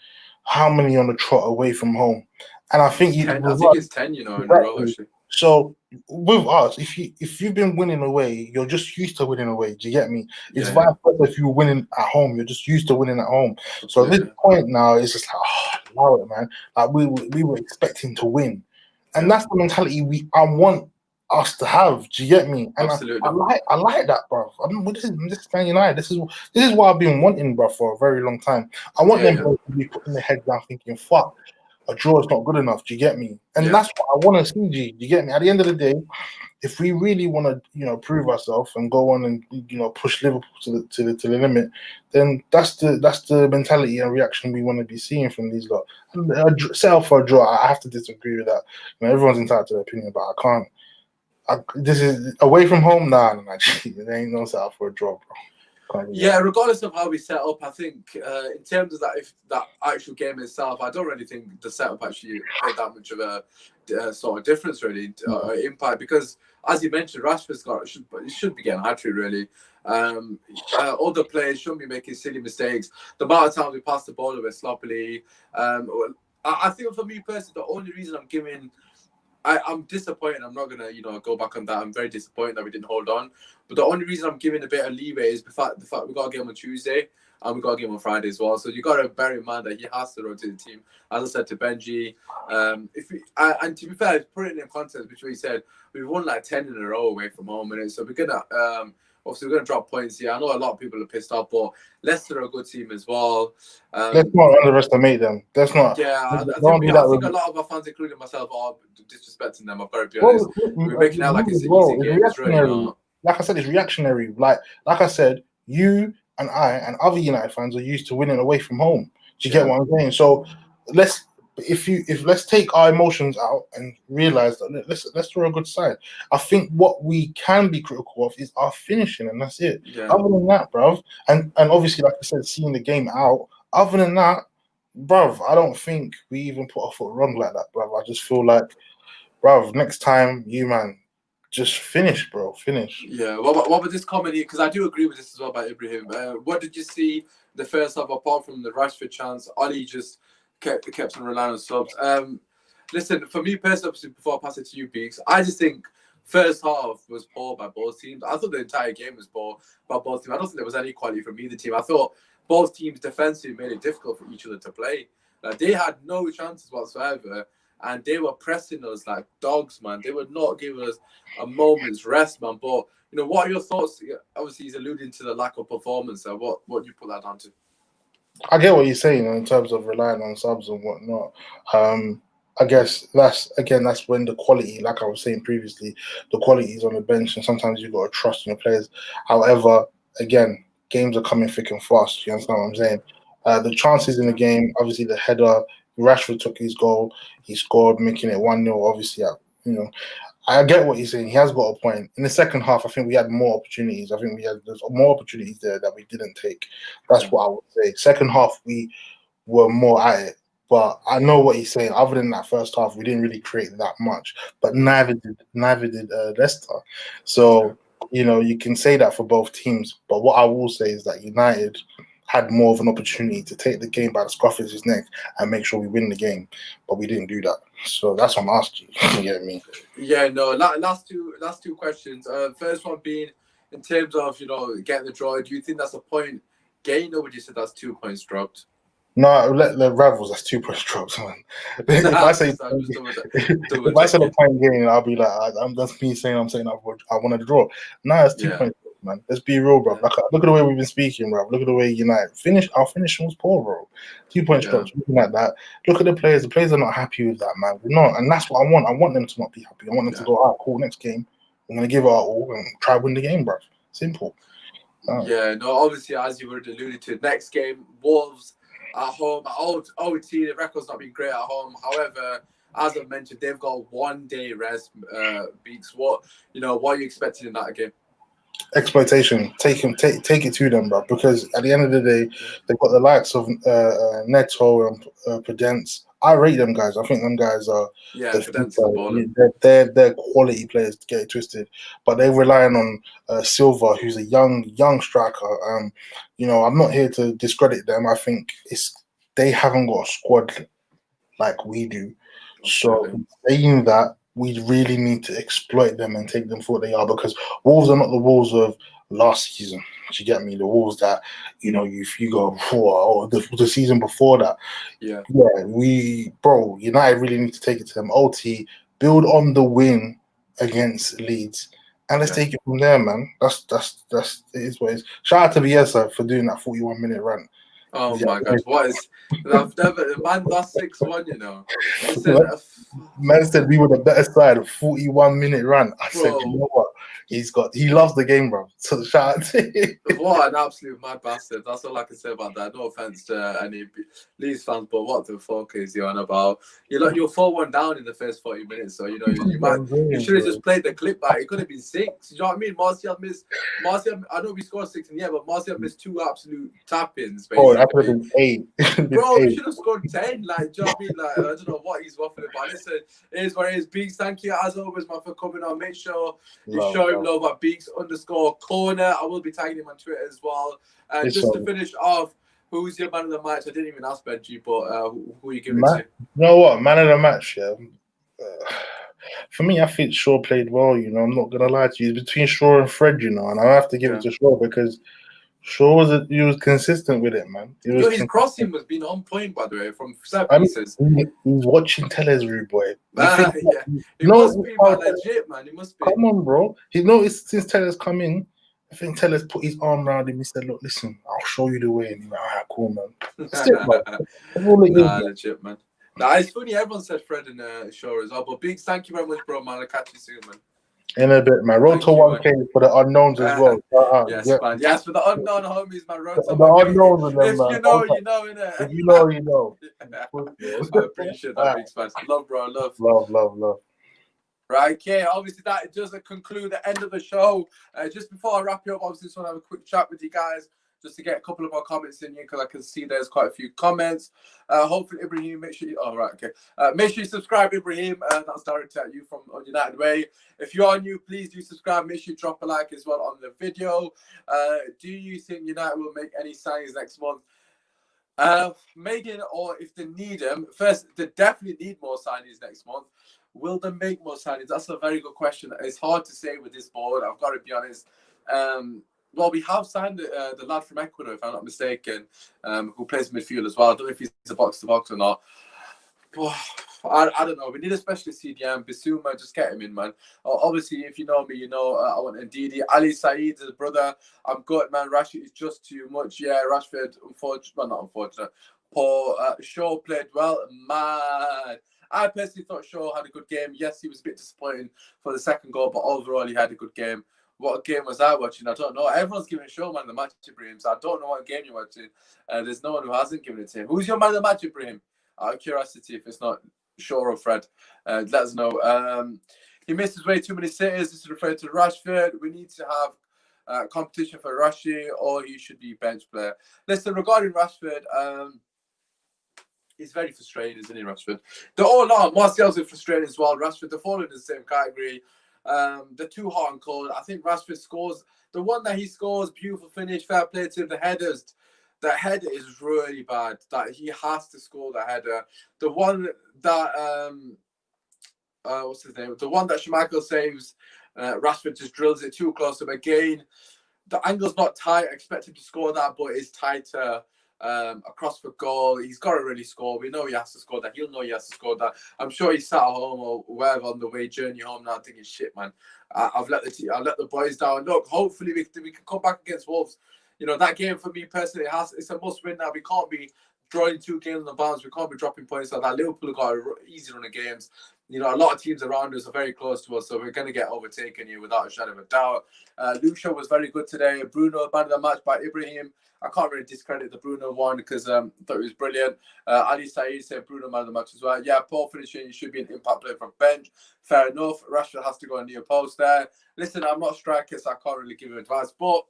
how many on the trot away from home, and I think it's 10, you know, in a row actually. So with us, if you've been winning away, you're just used to winning away. Do you get me? It's vice versa. If you're winning at home, you're just used to winning at home. So at this point now, it's just like, allow it, man. Like we were expecting to win, and that's the mentality I want us to have. Do you get me? And I like that, bro. I mean, this is Man United. This is what I've been wanting, bro, for a very long time. I want them to be putting their head down, thinking, "Fuck, a draw is not good enough." Do you get me? And that's what I want to see. G. Do you get me? At the end of the day, if we really want to, prove ourselves and go on and push Liverpool to the limit, then that's the mentality and reaction we want to be seeing from these lot. Set up for a draw, I have to disagree with that. Everyone's entitled to their opinion, but I can't. This is away from home. Nah, there ain't no set up for a draw, bro. Yeah, regardless of how we set up, I think in terms of that, if that actual game itself, I don't really think the setup actually made that much of a sort of difference, really, impact. Because as you mentioned, Rashford's should be getting a hat-trick, really. Other players shouldn't be making silly mistakes. The amount of times we passed the ball away sloppily. I think for me personally, the only reason I'm disappointed. I'm not gonna, go back on that. I'm very disappointed that we didn't hold on. But the only reason I'm giving a bit of leeway is the fact we got a game on Tuesday and we got a game on Friday as well. So you got to bear in mind that he has to rotate the team. As I said to Benji, and to be fair, put it in context, which we said we've won like 10 in a row away from home, and so we're gonna obviously we're gonna drop points here. I know a lot of people are pissed off, but Leicester are a good team as well. Let's not underestimate them. Let's not. Yeah, I think a lot of our fans, including myself, are disrespecting them. I've got to be honest. We're making out like it's an easy game. It's really not. Like I said, it's reactionary. Like I said, you and I and other United fans are used to winning away from home. Do you get what I'm saying? So let's take our emotions out and realize that let's throw a good side. I think what we can be critical of is our finishing, and that's it. Yeah. Other than that, bruv, and obviously, like I said, seeing the game out. Other than that, bruv, I don't think we even put our foot wrong like that, bruv. I just feel like, bruv, next time, you man, just finish, bro. Finish. Yeah. What about this comment here? Because I do agree with this as well about Ibrahim. What did you see the first half apart from the Rashford chance? Oli just kept on relying on subs. Listen, for me personally, before I pass it to you, Beaks, I just think first half was poor by both teams. I thought the entire game was poor by both teams. I don't think there was any quality from either team. I thought both teams defensively made it difficult for each other to play. They had no chances whatsoever, and they were pressing us like dogs, man. They would not give us a moment's rest, man. But what are your thoughts? Obviously, he's alluding to the lack of performance. What do you put that down to? I get what you're saying in terms of relying on subs and whatnot. I guess that's when the quality, like I was saying previously, the quality is on the bench, and sometimes you've got to trust in your players. However, again, games are coming thick and fast. You understand what I'm saying? The chances in the game, obviously, the header, Rashford took his goal, he scored, making it 1-0. Obviously, I get what he's saying. He has got a point. In the second half, I think we had more opportunities. I think there's more opportunities there that we didn't take. That's what I would say. Second half, we were more at it. But I know what he's saying. Other than that first half, we didn't really create that much. But neither did Leicester. So you can say that for both teams. But what I will say is that United had more of an opportunity to take the game by the scruff of his neck and make sure we win the game, but we didn't do that. So that's what I'm asking you. You get me? Yeah, no. Last two questions. First one being in terms of getting the draw. Do you think that's a point gained, or would you say that's 2 points dropped? No, let the rivals. That's 2 points drops, man. If I say if I said a point game, I'll be like, that's me saying I'm saying I wanted to draw. No, it's 2 points, man. Let's be real, bro. Like, look at the way we've been speaking, bro. Look at the way United our finishing was poor, bro. 2 points drops. Looking at that, look at the players. The players are not happy with that, man. We're not, and that's what I want. I want them to not be happy. I want them to go, cool. Next game, I'm gonna give it our all and try to win the game, bro. Simple. Yeah, no. Obviously, as you already alluded to, next game, Wolves at home. OT, the record's not been great at home. However, as I mentioned, they've got 1 day rest. Beats what are you expecting in that game? Exploitation. Take it to them, bro. Because at the end of the day, they've got the likes of Neto and Prudence. I rate them guys. I think them guys are they're quality players. To get it twisted, but they're relying on Silva, who's a young striker. I'm not here to discredit them. I think they haven't got a squad like we do. So saying that, we really need to exploit them and take them for what they are, because Wolves are not the Wolves of last season. Do you get me? The Wolves that, if you go or the season before that. Yeah, United really need to take it to them. OT, build on the win against Leeds. And let's take it from there, man. That's it is what it is. Shout out to Bielsa for doing that 41-minute run. Oh my God! What is? I've never. Man, that's 6-1. Man said we were the better side of 41-minute run. I said, you know what? He loves the game, bro. So shout out to him. What an absolute mad bastard. That's all I can say about that. No offense to any Leeds fans, but what the fuck is he on about? You're 4-1 down in the first 40 minutes, so you should have just played the clip back. It could have been 6. You know what I mean? Martial missed. I know we scored 6 in the end, but Martial missed 2 absolute tap-ins. Basically. Oh, that could have been 8. Bro, we should have scored 10. Like, do you know what I mean? Like, I don't know what he's waffling about. Listen, it is what it is. Beaks, thank you as always, man, for coming on. Make sure you show him love at Beaks_corner. I will be tagging him on Twitter as well. Just to finish off, who's your man of the match? I didn't even ask Benji, but who are you giving to? You know what? Man of the match, yeah. For me, I think Shaw played well, I'm not going to lie to you. It's between Shaw and Fred, and I have to give it to Shaw because Shaw was consistent with it, man. His crossing was being on point, by the way, from set pieces. He's watching Tellez, rude boy. He must be legit, man. He must be. Come on, bro. He noticed since Tellez come in, I think Tellez put his arm around him. He said, "Look, listen, I'll show you the way." And he's like, "All right, cool, man." Legit, man. Nah, it's funny. Everyone said Fred and Shaw as well. But Biggs, thank you very much, bro, man. I'll catch you soon, man. In a bit, man. Road to 1K for the unknowns as well. Yes, man. Yes, for the unknown homies, man. Road to 1K. The unknowns of them, if man. You know, innit? If you know, you know. I appreciate that, Biggs, man. Love, bro. Love. Right, okay. Obviously, that does conclude the end of the show. Just before I wrap you up, obviously, just want to have a quick chat with you guys, just to get a couple of more comments in here, because I can see there's quite a few comments. Hopefully, Ibrahim, make sure you subscribe, Ibrahim. That's directed at you from United Way. If you are new, please do subscribe. Make sure you drop a like as well on the video. Do you think United will make any signings next month? Making, or if they need them, first, they definitely need more signings next month. Will they make more signings? That's a very good question. It's hard to say with this board. I've got to be honest. Well, we have signed the lad from Ecuador, if I'm not mistaken, who plays midfield as well. I don't know if he's a box-to-box or not. I don't know. We need a specialist CDM. Bissouma, just get him in, man. Obviously, if you know me, you know I want Ndidi. Ali Saeed, his brother. I'm good, man. Rashford is just too much. Yeah, Rashford, not unfortunate. Paul Shaw played well. Man, I personally thought Shaw had a good game. Yes, he was a bit disappointing for the second goal, but overall, he had a good game. What game was I watching? I don't know. Everyone's giving Shaw man of the match, Ibrahim, so I don't know what game you're watching. There's no one who hasn't given it to him. Who's your man of the match, Ibrahim? Out of curiosity, if it's not Shaw or Fred, let us know. He missed his way too many sitters. This is referring to Rashford. We need to have competition for Rashi, or he should be bench player. Listen, regarding Rashford, He's very frustrating, isn't he, Rashford? They're all on. Martial's frustrating as well. Rashford, they're falling in the same category. They're too hot and cold. I think Rashford scores. The one that he scores, beautiful finish, fair play to him. The headers, the header is really bad. That he has to score the header. The one that, what's his name? The one that Schmeichel saves, Rashford just drills it too close to him again. The angle's not tight. I expect him to score that, but it's tighter. Across for goal. He's got to really score. We know he has to score that. He'll know he has to score that. I'm sure he's sat at home or wherever on the way journey home now thinking, shit, man, I've let the boys down. Look, hopefully we can come back against Wolves. You know, that game for me personally, it's a must win now. We can't be drawing 2 games on the bounce. We can't be dropping points like that. Liverpool got an easy run of games. You know, a lot of teams around us are very close to us, so we're going to get overtaken here without a shadow of a doubt. Lucia was very good today. Bruno, man of the match by Ibrahim. I can't really discredit the Bruno one because I thought it was brilliant. Ali Saeed said Bruno man of the match as well. Yeah, poor finishing. He should be an impact player from bench. Fair enough. Rashford has to go on near post there. Listen, I'm not a striker, so I can't really give him advice. But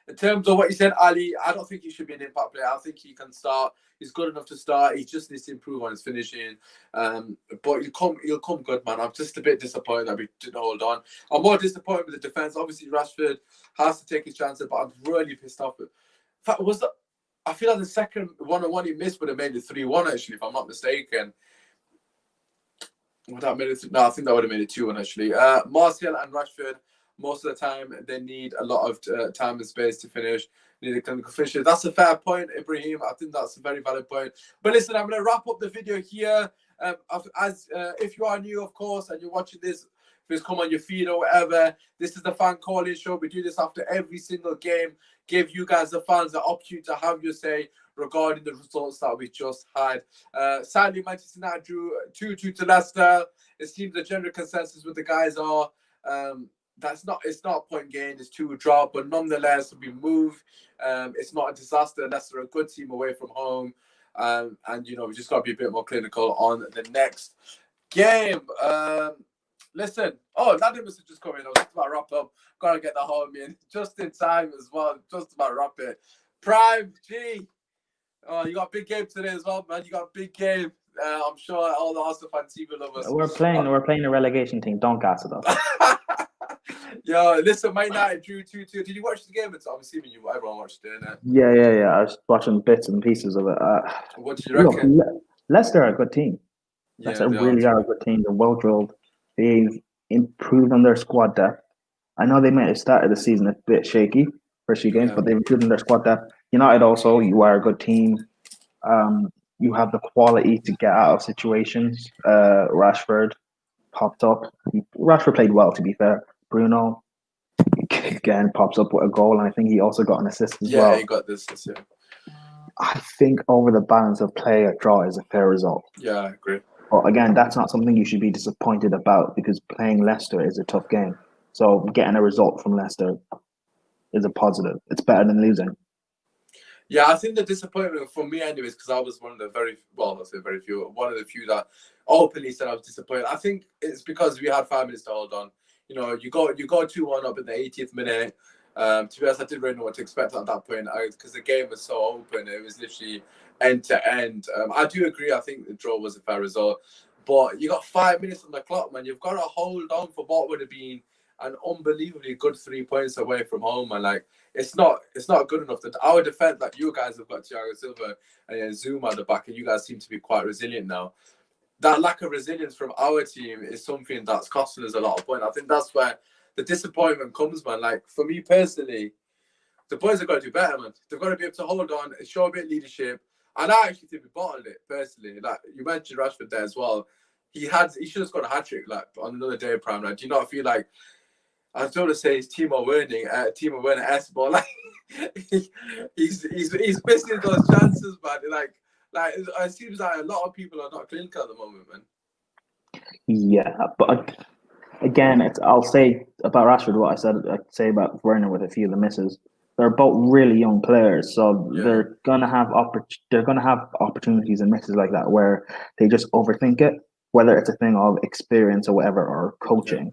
in terms of what you said, Ali, I don't think he should be an impact player. I think he can start. He's good enough to start. He just needs to improve on his finishing. But he'll come good, man. I'm just a bit disappointed that we didn't hold on. I'm more disappointed with the defense. Obviously, Rashford has to take his chances, but I'm really pissed off. In fact, I feel like the second 1-on-1 he missed would have made it 3-1, actually, if I'm not mistaken. Would that made it? No, I think that would have made it 2-1, actually. Martial and Rashford, most of the time, they need a lot of time and space to finish. Need a clinical finisher. That's a fair point, Ibrahim. I think that's a very valid point. But listen, I'm going to wrap up the video here. If you are new, of course, and you're watching this, if it's come on your feed or whatever, this is the fan calling show. We do this after every single game. Give you guys, the fans, the opportunity to have your say regarding the results that we just had. Sadly, Manchester United drew 2-2 to Leicester. It seems the general consensus with the guys are it's not a point gain, it's 2 draw, but nonetheless, we move. It's not a disaster. Leicester are a good team away from home. And you know, we just got to be a bit more clinical on the next game. Listen, Ladimus has just come in. I was just about to wrap up. Gotta get the home in just in time as well. Just about to wrap it. Prime G. Oh, you got a big game today as well, man. You got a big game. I'm sure all the Arsenal fans will love us. We're playing a relegation team. Don't gas it up. Yo, listen, Man United drew 2-2. Did you watch the game? I'm assuming everyone watched it, innit? Yeah. I was watching bits and pieces of it. What did you reckon? Look, Leicester are a good team. Leicester really are a good team. They're well drilled. They've improved on their squad depth. I know they might have started the season a bit shaky, first few games, but they've improved on their squad depth. United also, you are a good team. You have the quality to get out of situations. Rashford popped up. Rashford played well, to be fair. Bruno again pops up with a goal, and I think he also got an assist as well. Yeah, he got this. Yeah. I think over the balance of play, a draw is a fair result. Yeah, I agree. But again, that's not something you should be disappointed about because playing Leicester is a tough game. So getting a result from Leicester is a positive. It's better than losing. Yeah, I think the disappointment for me, anyways, because I was one of the one of the few that openly said I was disappointed. I think it's because we had 5 minutes to hold on. You know, you go 2-1 up in the 80th minute. To be honest, I didn't really know what to expect at that point because the game was so open. It was literally end to end. I do agree. I think the draw was a fair result, but you got 5 minutes on the clock, man. You've got to hold on for what would have been an unbelievably good 3 points away from home, man. Like it's not good enough. That our defense, like you guys have got Thiago Silva and Zuma at the back, and you guys seem to be quite resilient now. That lack of resilience from our team is something that's costing us a lot of points. I think that's where the disappointment comes, man. Like for me personally, the boys have got to do better, man. They've got to be able to hold on, show a bit of leadership. And I actually think we bottled it personally. Like you mentioned Rashford there as well. He should have scored a hat trick like on another day of prime. Like, do you not feel like I don't want to say it's Timo Werner-esque, but like he's missing those chances, man. Like it seems like a lot of people are not clinical at the moment, man. Yeah, but again, I'll say about Rashford what I'd say about Werner with a few of the misses. They're both really young players, so they're gonna have opportunities and misses like that where they just overthink it, whether it's a thing of experience or whatever or coaching.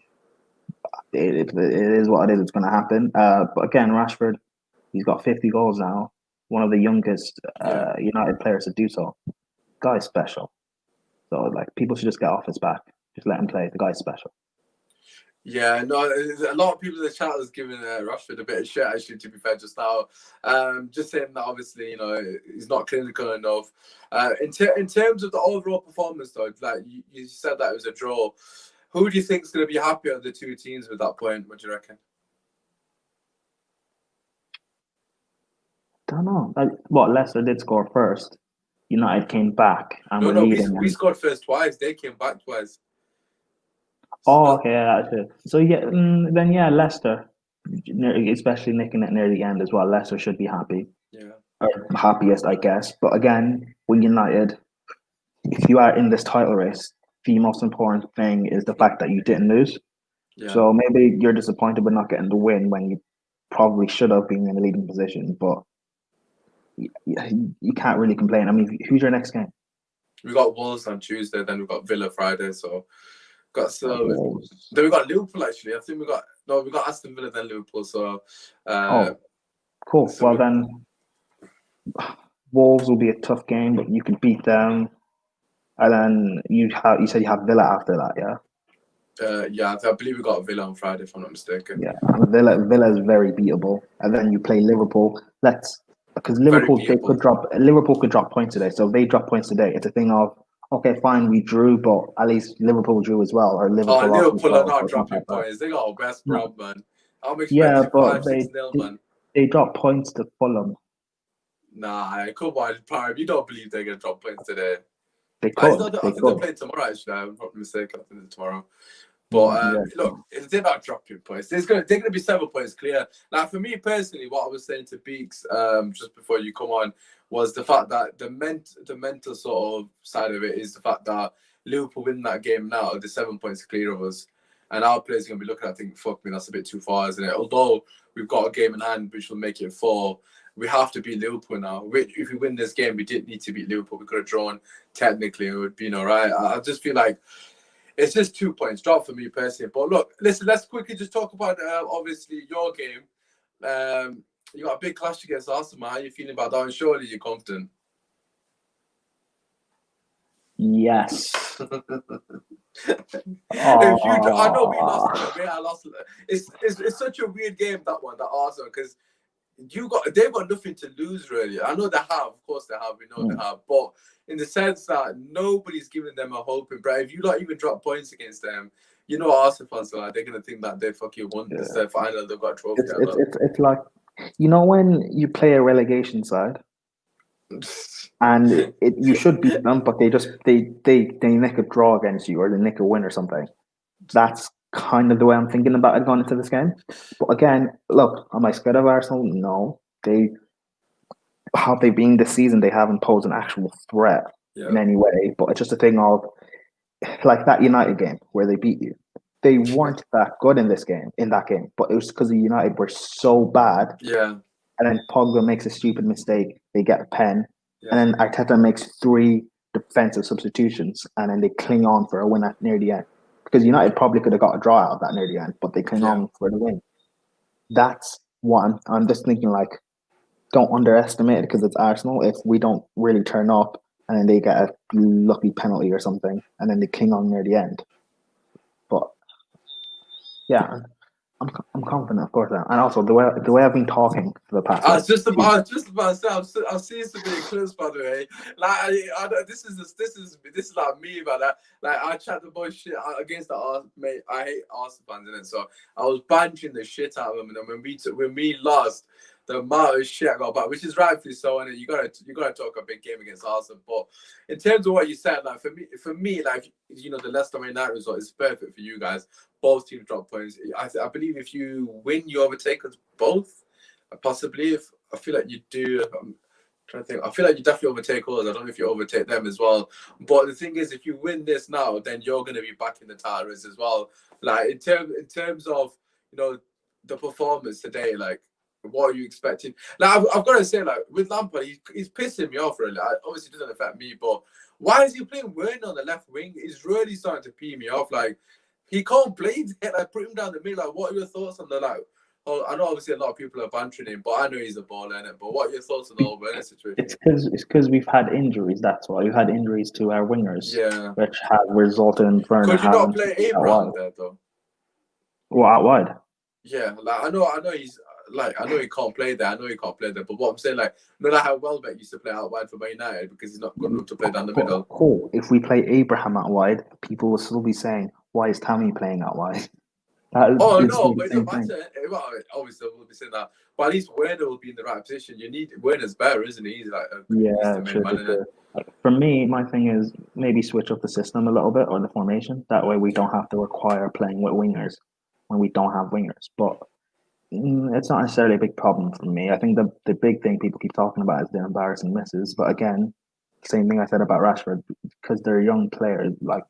It is what it is. It's gonna happen. But again, Rashford, he's got 50 goals now. one of the youngest Yeah. United players to do so. Guy's special. So like people should just get off his back. Just let him play. The guy's special. Yeah, no, a lot of people in the chat was giving Rashford a bit of shit, actually, to be fair, just now. Just saying that, obviously, he's not clinical enough. In terms of the overall performance, though, like you said that it was a draw. Who do you think is going to be happier of the two teams with that point? What do you reckon? Don't know. Leicester did score first. United came back and were No, leading. we scored first twice. They came back twice. Oh, okay, yeah, that's it. So yeah, then yeah, Leicester, especially nicking it near the end as well. Leicester should be happy, Yeah. or happiest, I guess. But again, with United, if you are in this title race, the most important thing is the fact that you didn't lose. Yeah. So maybe you're disappointed with not getting the win when you probably should have been in the leading position, but you can't really complain. I mean, who's your next game? We got Wolves on Tuesday, then we got Villa Friday, so Wolves. then we got Liverpool, actually. I think we got Aston Villa, then Liverpool, so cool. so well, then Wolves will be a tough game, but you can beat them. And then you said you have Villa after that, yeah? Yeah, I believe we got Villa on Friday, if I'm not mistaken. Yeah, Villa is very beatable. And then you play Liverpool. Because Liverpool could drop points today. So if they drop points today, it's a thing of, okay, fine, we drew, but at least Liverpool drew as well. Or Liverpool are not dropping points. They got West Brom, man. I'm expecting 5-6-0, man. They drop points to Fulham. Nah, come on, Prime. You don't believe they're gonna drop points today? They could. I think they're playing tomorrow, actually. I'm not mistaken. I think it's tomorrow. But look, they're not dropping points. They're gonna be 7 points clear. Now, for me personally, what I was saying to Beeks just before you come on was the fact that the mental sort of side of it is the fact that Liverpool win that game now, the 7 points clear of us, and our players are gonna be looking at thinking, fuck me, that's a bit too far, isn't it? Although we've got a game in hand which will make it 4. We have to beat Liverpool now. If we win this game, we didn't need to beat Liverpool. We could have drawn technically, it would be all right. I just feel like it's just 2 points drop for me personally. But look, listen, let's quickly just talk about obviously your game. You got a big clash against Arsenal. How are you feeling about that? And surely you're confident. Yes. I know we lost. I lost. It's such a weird game, that one, that Arsenal, because they've got nothing to lose, really. I know they have, of course they have. We know they have, but in the sense that nobody's giving them a hope. And if you not even drop points against them, Arsenal fans are like, they're gonna think that they fucking won this final. They've got a trophy. It's like, when you play a relegation side, and you should beat them, but they nick a draw against you, or they nick a win or something. That's kind of the way I'm thinking about it going into this game. But again, look, am I scared of Arsenal? No. Have they been this season? They haven't posed an actual threat in any way. But it's just a thing of, like that United game where they beat you. They weren't that good in that game. But it was because the United were so bad. Yeah. And then Pogba makes a stupid mistake. They get a pen. Yeah. And then Arteta makes 3 defensive substitutions. And then they cling on for a win near the end. Because United probably could have got a draw out of that near the end, but they cling on for the win. That's one. I'm just thinking, like, don't underestimate it because it's Arsenal. If we don't really turn up and then they get a lucky penalty or something, and then they cling on near the end. But yeah, I'm confident, of course, and also the way I've been talking for the past. I was just about to say, I've seen some big clips, by the way. Like, this is like me, about that. Like, I chat the boy shit against the mate. I hate Arsenal fans, innit? So I was bantering the shit out of them, and then when we lost, the amount of shit I got back, which is rightfully so, and you gotta talk a big game against Arsenal. But in terms of what you said, like for me, like, the Leicester United result is perfect for you guys. Both teams drop points. I believe if you win, you overtake us both. Possibly, if I feel like you do. I'm trying to think. I feel like you definitely overtake us. I don't know if you overtake them as well. But the thing is, if you win this now, then you're going to be back in the title race as well. Like in terms of the performance today, like, what are you expecting? Now, I've got to say, like, with Lampard, he's pissing me off, really. Obviously, it doesn't affect me, but why is he playing Werner on the left wing? He's really starting to pee me off. Like, he can't play it. Like, put him down the middle. Like, what are your thoughts on the I know obviously a lot of people are bantering him, but I know he's a baller, innit? But what are your thoughts on the whole Werner situation? It's because we've had injuries. That's why we've had injuries to our wingers, Yeah. which have resulted in Werner Could you not having play to be out Abraham wide. there though? Well, out wide. Yeah, like I know he's like I know he can't play there. I know he can't play there. But what I'm saying, like, no matter how Welbeck used to play out wide for Man United because he's not good enough to play down the middle. Cool. If we play Abraham out wide, people will still be saying, "Why is Tammy playing out wide?" Oh It's no, the but it same doesn't thing. matter. Well, obviously we'll be saying that, but at least Werner will be in the right position. You need Werner's better, isn't he? He's like he's the main man in it. Like, for me, my thing is maybe switch up the system a little bit or the formation. That way, we don't have to require playing with wingers when we don't have wingers. But it's not necessarily a big problem for me. I think the big thing people keep talking about is their embarrassing misses. But again, same thing I said about Rashford, because they're young players. Like,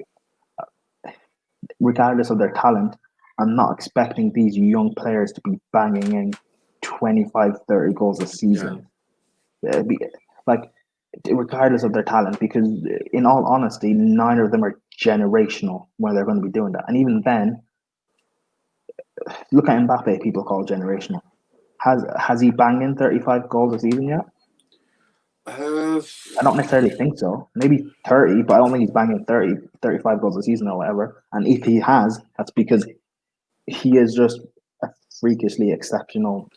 regardless of their talent, I'm not expecting these young players to be banging in 25, 30 goals a season. Yeah. Like, regardless of their talent, because in all honesty, neither of them are generational when they're going to be doing that. And even then, look at Mbappe, people call generational. Has he banged in 35 goals a season yet? I don't necessarily think so. Maybe 30, but I don't think he's banging 30, 35 goals a season or whatever. And if he has, that's because he is just a freakishly exceptional,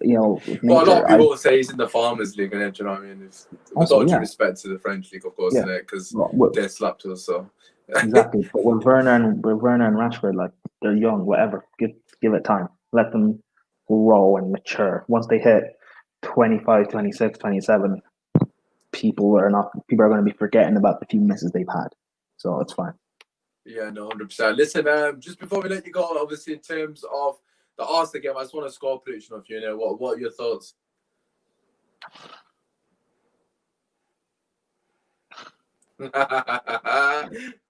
nature. Well, a lot of people will say he's in the Farmers League, and do you know what I mean? With all due respect to the French league, of course, because they're slapped us. So exactly. But with Werner and Rashford, like, they're young, whatever. Give it time. Let them grow and mature. Once they hit 25, 26, 27, people are going to be forgetting about the few misses they've had. So it's fine. Yeah, no, 100%. Listen, just before we let you go, obviously in terms of the Arsenal game, I just want to score prediction of you. What are your thoughts? Go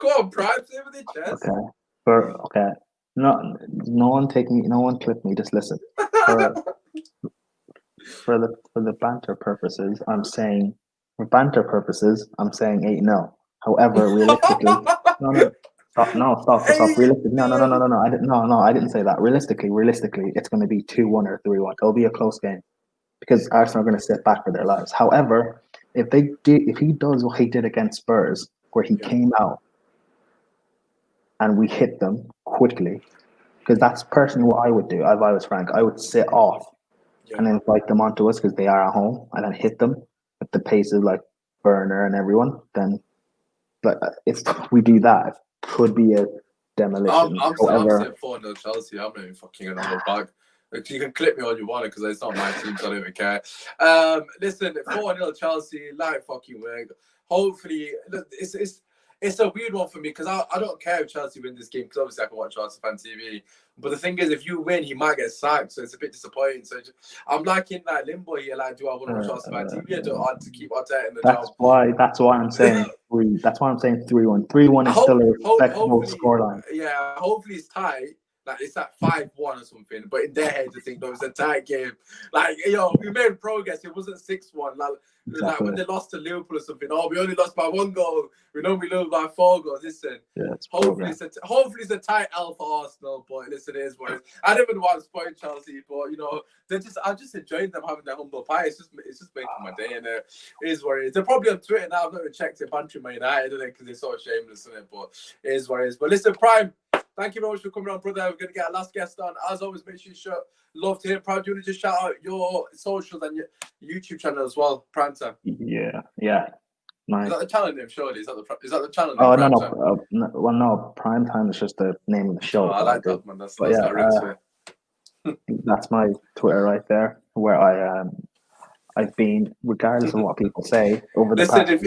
on, Prime, say with your chest. Okay. No one clip me. Just listen. For the banter purposes, I'm saying 8-0. However, realistically, stop. Realistically, no. I didn't say that. Realistically, it's going to be 2-1 or 3-1. It'll be a close game because Arsenal are going to sit back for their lives. However, if he does what he did against Spurs, where he came out and we hit them quickly, because that's personally what I would do. If I was Frank, I would sit off and invite them onto us because they are at home, and then hit them at the pace of like Werner and everyone. Then, but if we do that, it could be a demolition. I'm saying 4-0 Chelsea. I'm not even fucking gonna hold back. You can clip me all you want because it's not my team, so I don't even care. Listen, 4-0 Chelsea, like fucking work. Hopefully, it's a weird one for me because I don't care if Chelsea win this game because obviously I can watch Chelsea fan TV. But the thing is, if you win, he might get sacked, so it's a bit disappointing. So I'm like in that limbo here. Like, do I want to watch Chelsea fan TV or do I want to keep Arteta in the job? That's why I'm saying 3. That's why I'm saying 3-1. 3-1 is still a respectable scoreline. Yeah, hopefully it's tight. Like, it's like 5-1 or something, but in their head, they think, no, it's a tight game. Like, we made progress. It wasn't 6-1. Like when they lost to Liverpool or something. Oh, we only lost by 1 goal. We know we lose by 4 goals. Listen, hopefully it's a tight L for Arsenal, but listen, it is what it is. I don't even want to spoil Chelsea, but I'm just enjoying them having their humble pie. It's just making my day, and it is what it is. They're probably on Twitter now. I've not even checked it, bantering Man United, because they're so shameless, isn't it? But it is what it is. But listen, Prime, thank you very much for coming on, brother. We're going to get our last guest on. As always, make sure you love to hear. Prime, do you want to just shout out your socials and your YouTube channel as well? Prime time. Yeah. Nice. Is that the channel name, surely? Is that the channel name? Oh, no. Prime time is just the name of the show. I like that, man. That's got roots to it. That's my Twitter right there, where I've been, regardless of what people say, over the past if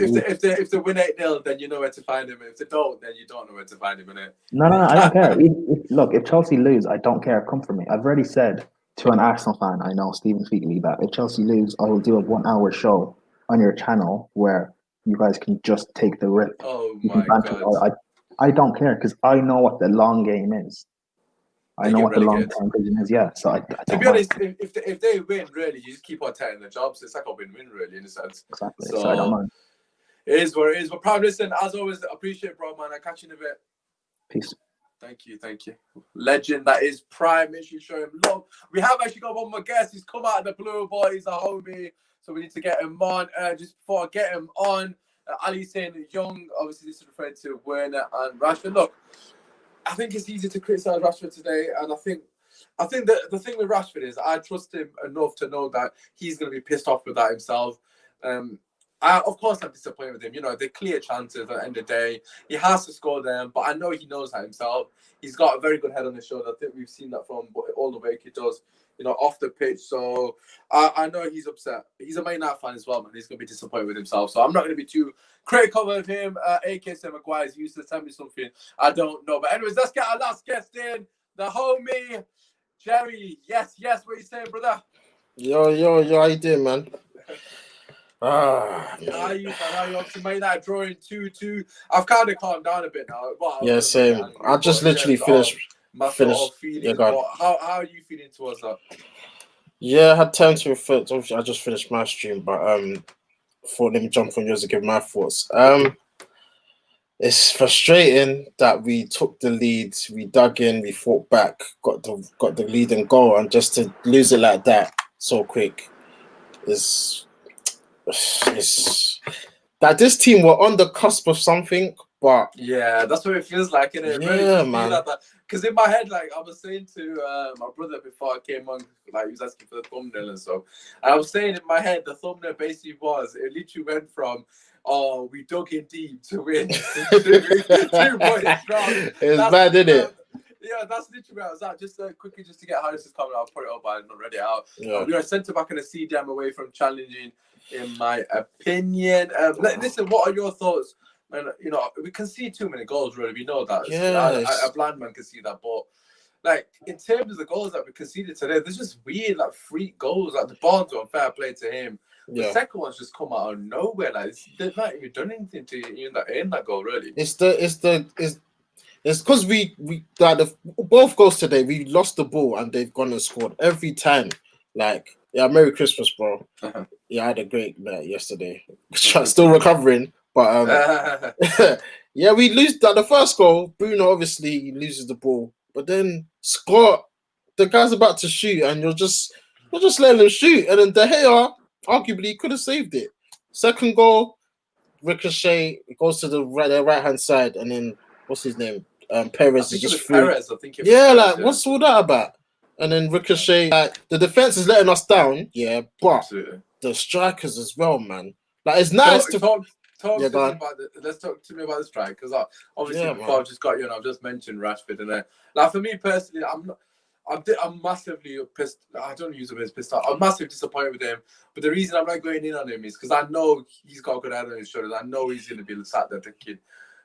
they win 8-0, then you know where to find him. If they don't, then you don't know where to find him, innit? No, I don't care. If Chelsea lose, I don't care. Come for me. I've already said to an Arsenal fan I know, Stephen Featley, that if Chelsea lose, I will do a 1-hour show on your channel where you guys can just take the rip. Oh my God. I don't care because I know what the long game is. I know what the long-term vision is, so I to be honest, if they win, really, you just keep on taking the jobs. It's like a win-win, really, in a sense. Exactly. So I don't mind. It is what it is. But Prime, listen, as always, appreciate it, bro, man. I'll catch you in a bit. Peace. Thank you. Legend that is Prime. Make sure you show him love. We have actually got one more guest. He's come out of the blue, boy. He's a homie. So we need to get him on. Just before I get him on, Ali saying Young, obviously this is referring to Werner and Rashford. Look, I think it's easy to criticise Rashford today, and I think that the thing with Rashford is I trust him enough to know that he's going to be pissed off with that himself. Of course, I'm disappointed with him. You know, they're clear chances at the end of the day. He has to score them, but I know he knows that himself. He's got a very good head on his shoulder. I think we've seen that from all the work he does, you know, off the pitch. So I know he's upset. He's a Man United fan as well, man. He's going to be disappointed with himself. So I'm not going to be too critical of him. AK said Maguire's useless. Tell me something I don't know. But anyways, let's get our last guest in. The homie, Jerry. Yes. What are you saying, brother? Yo. How you doing, man? How are you, man? How you obviously made that drawing 2-2. I've kind of calmed down a bit now. Well, Yeah, same. I just literally finished. Yeah, but how are you feeling towards that? Yeah, I had time to reflect. Obviously, I just finished my stream, but thought let me jump on yours to give my thoughts. It's frustrating that we took the lead, we dug in, we fought back, got the lead and goal, and just to lose it like that so quick is that this team were on the cusp of something, but yeah, that's what it feels like, innit? Yeah, really man. Like that. Because in my head, like I was saying to my brother before I came on, like he was asking for the thumbnail and so, and I was saying in my head the thumbnail basically was it literally went from we dug in deep to win 2 points strong. it's bad, isn't it? Yeah, that's literally where I was at. Just quickly, just to get Harris's comment, I'll put it up. I'm not ready out. Yeah. We are centre back and a CDM away from challenging, in my opinion. Listen, what are your thoughts? And you know, we can see too many goals. Really, we know that. Yes. A blind man can see that. But like in terms of the goals that we conceded today, there's just weird, like freak goals. Like the Barnes one, fair play to him. The second one's just come out of nowhere. Like they've not even done anything to in that goal. Really, It's because we like both goals today. We lost the ball and they've gone and scored every time. Like, yeah, Merry Christmas, bro. Yeah, I had a great night yesterday. Still recovering, but yeah, we lose that the first goal. Bruno obviously loses the ball, but then Scott, the guy's about to shoot, and you're just letting him shoot, and then De Gea arguably could have saved it. Second goal, ricochet, it goes to the right hand side, and then what's his name? Perez is just through. Perez, I think. What's all that about? And then ricochet, like the defense is letting us down, yeah, but Absolutely. The strikers as well, man. Like it's nice let's talk to me about the strike, because obviously before I've just got you, and I've just mentioned Rashford, and like for me personally, I'm massively pissed. I don't use him as pissed off. I'm massively disappointed with him. But the reason I'm not going in on him is because I know he's got a good head on his shoulders. I know he's going to be sat there thinking,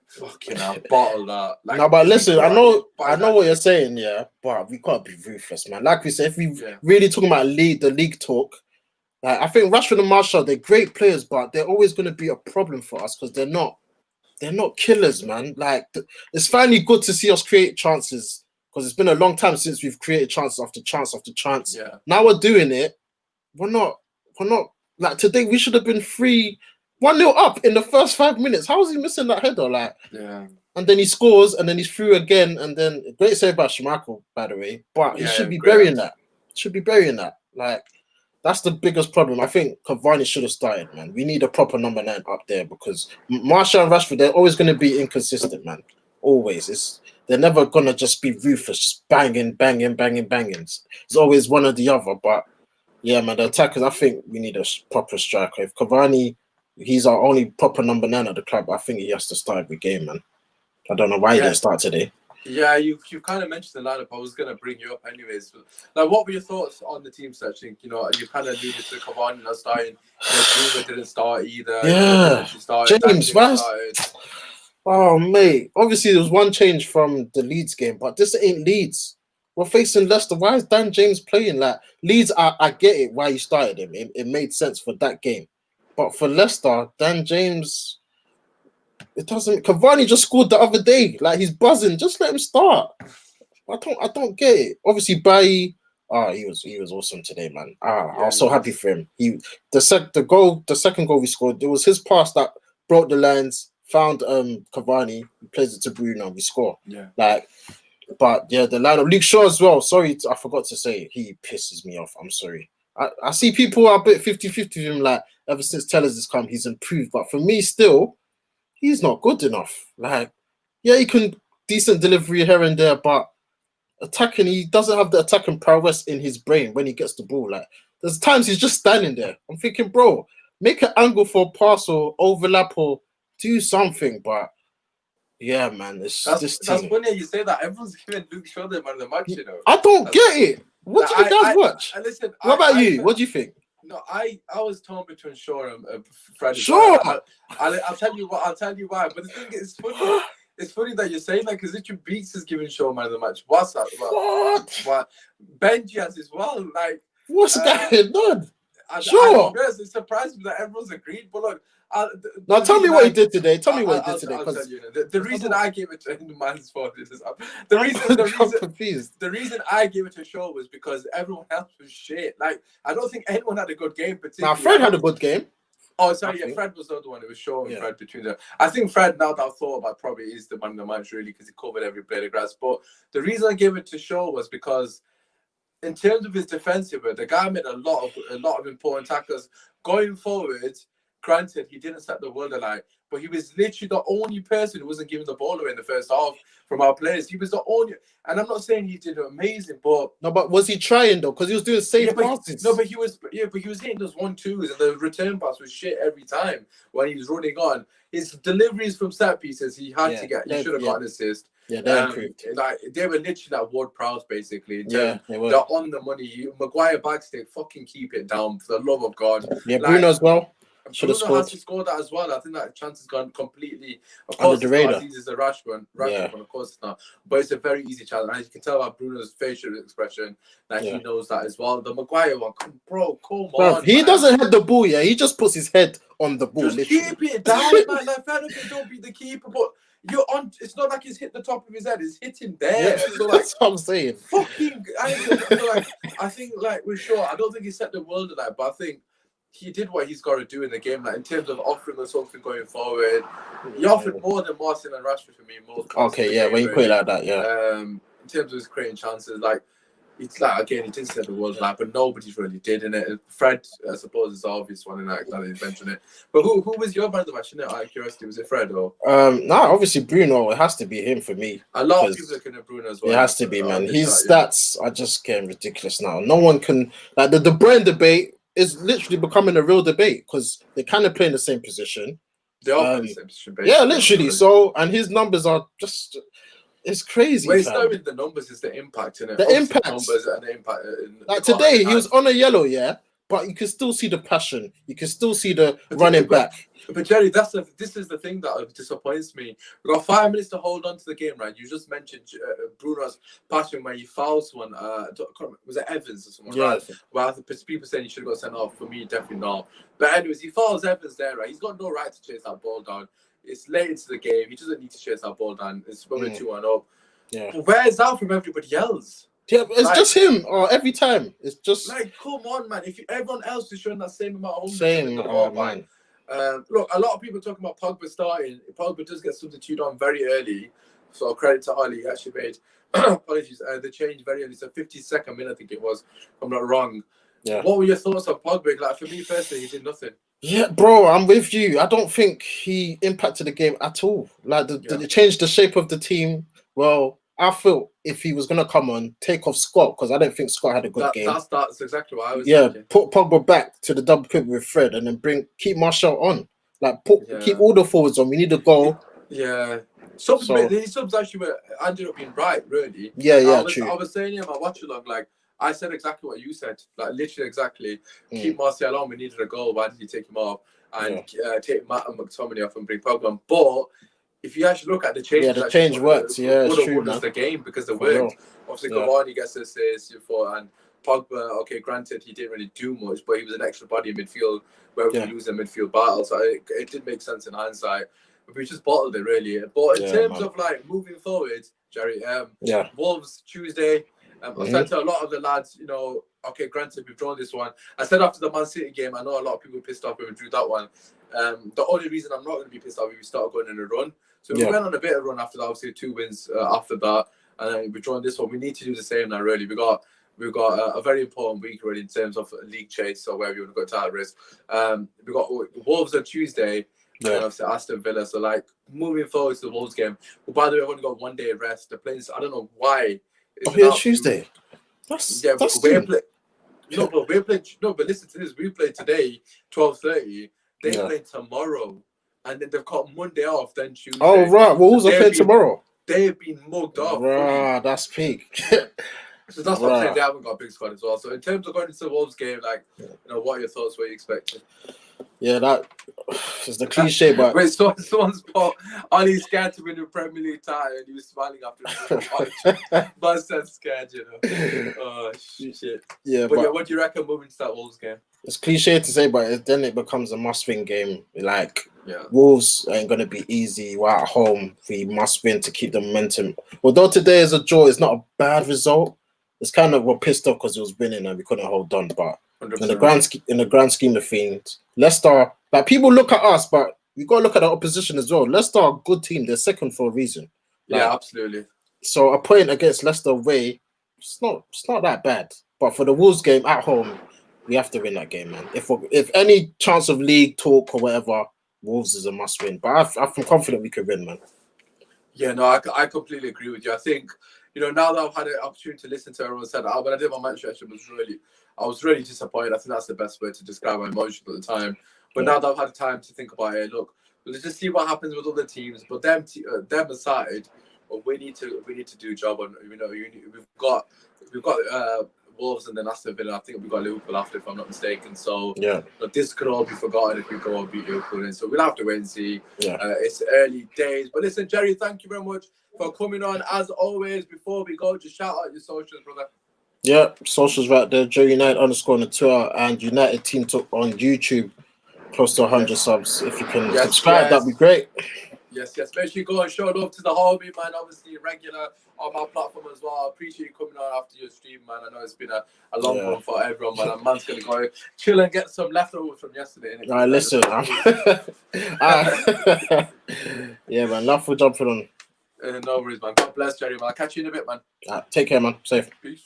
fucking hell, bottle that. Like, no, but listen, I know what you're saying, yeah, but we gotta be ruthless, man. Like we said, if we really talking about the league talk, like, I think Rashford and Marshall, they're great players, but they're always going to be a problem for us because they're not killers, man. Like it's finally good to see us create chances because it's been a long time since we've created chance after chance after chance. Yeah. Now we're doing it. We're not like today. We should have been 1-0 up in the first 5 minutes. How was he missing that header? Like, yeah. And then he scores, and then he's through again, and then great save by Schmeichel, by the way. But he should be burying that. Should be burying that. Like, that's the biggest problem. I think Cavani should have started, man. We need a proper number 9 up there because Martial and Rashford, they're always going to be inconsistent, man. Always. They're never going to just be ruthless, just banging. It's always one or the other. But yeah, man, the attackers, I think we need a proper striker. If Cavani, he's our only proper number 9 at the club, I think he has to start every game, man. I don't know why he didn't start today. Yeah, you've kind of mentioned the lineup. I was going to bring you up anyways. Like, what were your thoughts on the team searching? You know, you kind of alluded to Cavani not starting. Bruno didn't start either. Yeah. James, oh, mate. Obviously, there was one change from the Leeds game, but this ain't Leeds. We're facing Leicester. Why is Dan James playing? Like, Leeds, I get it why you started him. It made sense for that game. But for Leicester, Dan James... It doesn't. Cavani just scored the other day. Like, he's buzzing. Just let him start. I don't get it. Obviously, Bailly. He was awesome today, man. I was so happy for him. The second goal we scored, it was his pass that broke the lines, found Cavani, he plays it to Bruno, we score. Yeah. Like, But yeah, the lineup. Luke Shaw as well. Sorry, I forgot to say he pisses me off. I'm sorry. I see people are a bit 50-50 with him. Like ever since Tellers has come, he's improved. But for me, still, he's not good enough. Like, yeah, he can decent delivery here and there, but attacking, he doesn't have the attacking prowess in his brain when he gets the ball. Like, there's times he's just standing there. I'm thinking, bro, make an angle for a pass or overlap or do something. But yeah, man, this That's team. funny you say that. Everyone's giving Luke Shaw the man of the match, you know. I don't get it. What do you guys watch? Listen, what about you? What do you think? No, I was torn between Shaw and Fred. Sure. I'll tell you what. I'll tell you why. But the thing is, funny. It's funny that you're saying that because Richard Beats is giving Shaw man of the match. What's that? What? Benji has as well. Like, what's going on? Sure. It surprised me that everyone's agreed. But look, now tell me what he did today. Tell me what he did today. I'll tell you. The reason I gave it to the man's fault is the reason I gave it to Shaw was because everyone else was shit. Like, I don't think anyone had a good game. Now Fred had a good game. Oh, sorry, yeah, Fred was the other one. It was Shaw and Fred between them. I think Fred, now that I've thought about, probably is the man of the match, really, because he covered every blade of grass. But the reason I gave it to Shaw was because, in terms of his defensive work, the guy made a lot of important tackles. Going forward, granted, he didn't set the world alight, but he was literally the only person who wasn't giving the ball away in the first half from our players. He was the only, and I'm not saying he did amazing, but no, but was he trying though? Because he was doing safe passes. But he was hitting those 1-2s, and the return pass was shit every time when he was running on. His deliveries from set pieces, he had to get. He should have got an assist. Yeah, they improved. Like, they were literally like Ward Prowse, basically. Yeah, they were. They're on the money. Maguire backstick, fucking keep it down for the love of God. Yeah, Bruno as well. Bruno has to score that as well. I think that chance has gone completely. Of under course, the radar. It's not as easy as a Rashford one, of course it's not. But it's a very easy challenge. And you can tell by Bruno's facial expression that he knows that as well. The Maguire one, come on. He doesn't hit the ball, yeah. He just puts his head on the ball. Just literally. keep it down, man. Like, fair enough, you don't beat the keeper, but you're on. It's not like he's hit the top of his head. It's hitting there. Yeah, so, like, that's what I'm saying. Fucking, I think like with Shaw, I don't think he set the world alight, but I think he did what he's got to do in the game, like in terms of offering us something going forward. He offered more than Martin and Rashford for me. Okay, yeah, when you put it like that, yeah. In terms of his creating chances, like it's like again, he did set the world alight, but nobody's really did in it. Fred, I suppose, is the obvious one, and I didn't mention it. But who was your man of the match? Out of curiosity, was it Fred or? Obviously Bruno. It has to be him for me. A lot of people are looking at Bruno as well. It has to be, man. His stats are just getting ridiculous now. No one can like the brain debate is literally becoming a real debate because they kind of play in the same position. They are in the same position, basically. Yeah, literally. So, and his numbers are just. It's crazy. Well, it's not with the numbers, it's the impact in it. The impact. Numbers and the impact. Like today, he was on a yellow, yeah, but you can still see the passion. You can still see the running back. But Jerry, this is the thing that disappoints me. We've got 5 minutes to hold on to the game, right? You just mentioned Bruno's passion where he fouls one. Was it Evans or someone? Yeah. Right? Well, people saying he should have got sent off. For me, definitely not. But anyways, he fouls Evans there, right? He's got no right to chase that ball down. It's late into the game. He doesn't need to chase that ball down. It's when we're 2-1 up. Yeah. But where is that from everybody else? Yeah, it's just him. Or every time, it's just like, come on, man. If everyone else is showing that same amount of same. Oh man. Look, a lot of people talking about Pogba starting. Pogba does get substituted on very early, so credit to Ali. He actually made apologies. The change very early, so 52nd minute, I think it was. If I'm not wrong. Yeah. What were your thoughts on Pogba? Like for me personally, he did nothing. Yeah, bro, I'm with you. I don't think he impacted the game at all. Like it changed the shape of the team. Well, I felt if he was gonna come on, take off Scott because I don't think Scott had a good game. That's exactly what I was. Thinking. Put Pogba back to the double pivot with Fred, and then keep Martial on. Like keep all the forwards on. We need a goal. Yeah. His subs actually ended up being right, really. Yeah, true. I was saying in my watch along, like I said exactly what you said, like literally exactly. Keep Martial on. We needed a goal. Why did you take him off and take Matt and McTominay off and bring Pogba on? But if you actually look at the change, the change worked. Yeah, it's true. The game because they worked. Obviously, Cavani gets assists and Pogba. Okay, granted, he didn't really do much, but he was an extra body in midfield where we lose a midfield battle. So it did make sense in hindsight. But we just bottled it really. But in terms of like moving forward, Jerry, Wolves Tuesday. I said to a lot of the lads, okay, granted, we've drawn this one. I said after the Man City game, I know a lot of people were pissed off when we drew that one. The only reason I'm not going to be pissed off is we started going in a run. So we went on a bit of a run after that, obviously 2 wins after that. and we're drawing this one. We need to do the same now. Really, we've got a very important week already in terms of league chase or wherever you want to go title race. We've got Wolves on Tuesday. And obviously Aston Villa. So like moving forward to the Wolves game. But by the way, I've only got 1 day rest. They're playing. I don't know why. It's Tuesday. That's we're playing. No, but we're playing. No, but listen to this. We play today, 12:30. They play tomorrow, and then they've got Monday off. Then Tuesday. Oh right, Wolves are playing tomorrow. They've been mugged off. Right, that's peak. So that's what I'm saying. They haven't got a big squad as well. So in terms of going into the Wolves game, like, what are your thoughts? What are you expecting? Yeah, that is the cliche, but wait, someone's put Ollie's scared to win the Premier League title, and he was smiling after the but said scared, you know. Oh shit. Yeah, but what do you reckon moving to that Wolves game? It's cliche to say, but then it becomes a must-win game. Like Wolves ain't gonna be easy. We're at home. We must win to keep the momentum. Although today is a draw, it's not a bad result. It's kind of we're pissed off because it was winning and we couldn't hold on, but. 100%. In the grand scheme of things, Leicester, like people look at us, but you got to look at the opposition as well. Leicester are a good team. They're second for a reason. Like, yeah, absolutely. So a point against Leicester away, it's not that bad. But for the Wolves game at home, we have to win that game, man. If any chance of league talk or whatever, Wolves is a must win. But I'm confident we can win, man. Yeah, no, I completely agree with you. I think, now that I've had an opportunity to listen to everyone said, when I did my match session, I was really disappointed. I think that's the best way to describe my emotions at the time. But now that I've had time to think about it, look, let's just see what happens with other teams. But them aside, we need to do a job on. We've got Wolves and then Aston Villa. I think we've got Liverpool after, if I'm not mistaken. So but this could all be forgotten if we go and beat Liverpool. And so we'll have to wait and see. It's early days. But listen, Jerry, thank you very much for coming on. As always, before we go, just shout out your socials, brother. Yeah, socials right there. Joe United _ on the Twitter and United Team Talk on YouTube. Close to 100 subs. If you can subscribe, that'd be great. Yes. Make sure you go and show love to the homie, man. Obviously, regular on my platform as well. I appreciate you coming on after your stream, man. I know it's been a long one for everyone, man. And man's going to go chill and get some leftovers from yesterday. All right, listen. Yeah, man. Love for jumping on. No worries, man. God bless, Jerry, man. I'll catch you in a bit, man. Take care, man. Safe. Peace.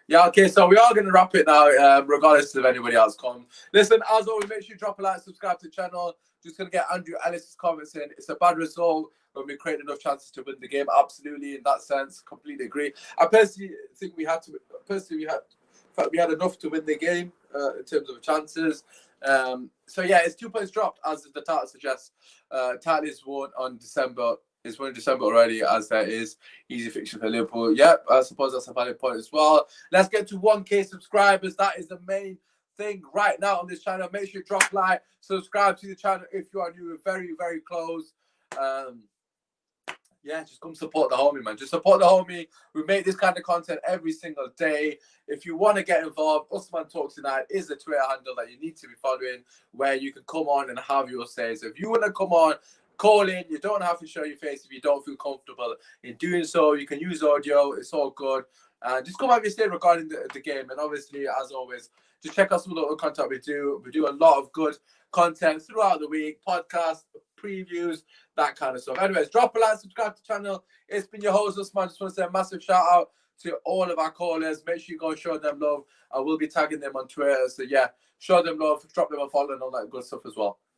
Yeah, okay, so we are going to wrap it now, regardless of anybody else comes. Listen, as always, make sure you drop a like, subscribe to the channel. Just going to get Andrew Ellis's comments in. It's a bad result when we create enough chances to win the game. Absolutely, in that sense, completely agree. I personally think we had enough to win the game in terms of chances. So yeah, it's 2 points dropped, as the title suggests. Title is won on December. It's won in December already, as there is easy fixture for Liverpool. Yep, I suppose that's a valid point as well. Let's get to 1K subscribers. That is the main thing right now on this channel. Make sure you drop a like, subscribe to the channel if you are new. We're very, very close. Just come support the homie, man. Just support the homie. We make this kind of content every single day. If you want to get involved, Usman Talks Tonight is the Twitter handle that you need to be following, where you can come on and have your say. So if you want to come on, call in. You don't have to show your face if you don't feel comfortable in doing so. You can use audio. It's all good. Just come have your say regarding the game. And obviously, as always, just check out some of the other content we do. We do a lot of good content throughout the week. Podcasts, previews, that kind of stuff. Anyways, drop a like, subscribe to the channel. It's been your host, Usman. Just want to say a massive shout out to all of our callers. Make sure you go and show them love. I will be tagging them on Twitter. So yeah, show them love, drop them a follow and all that good stuff as well.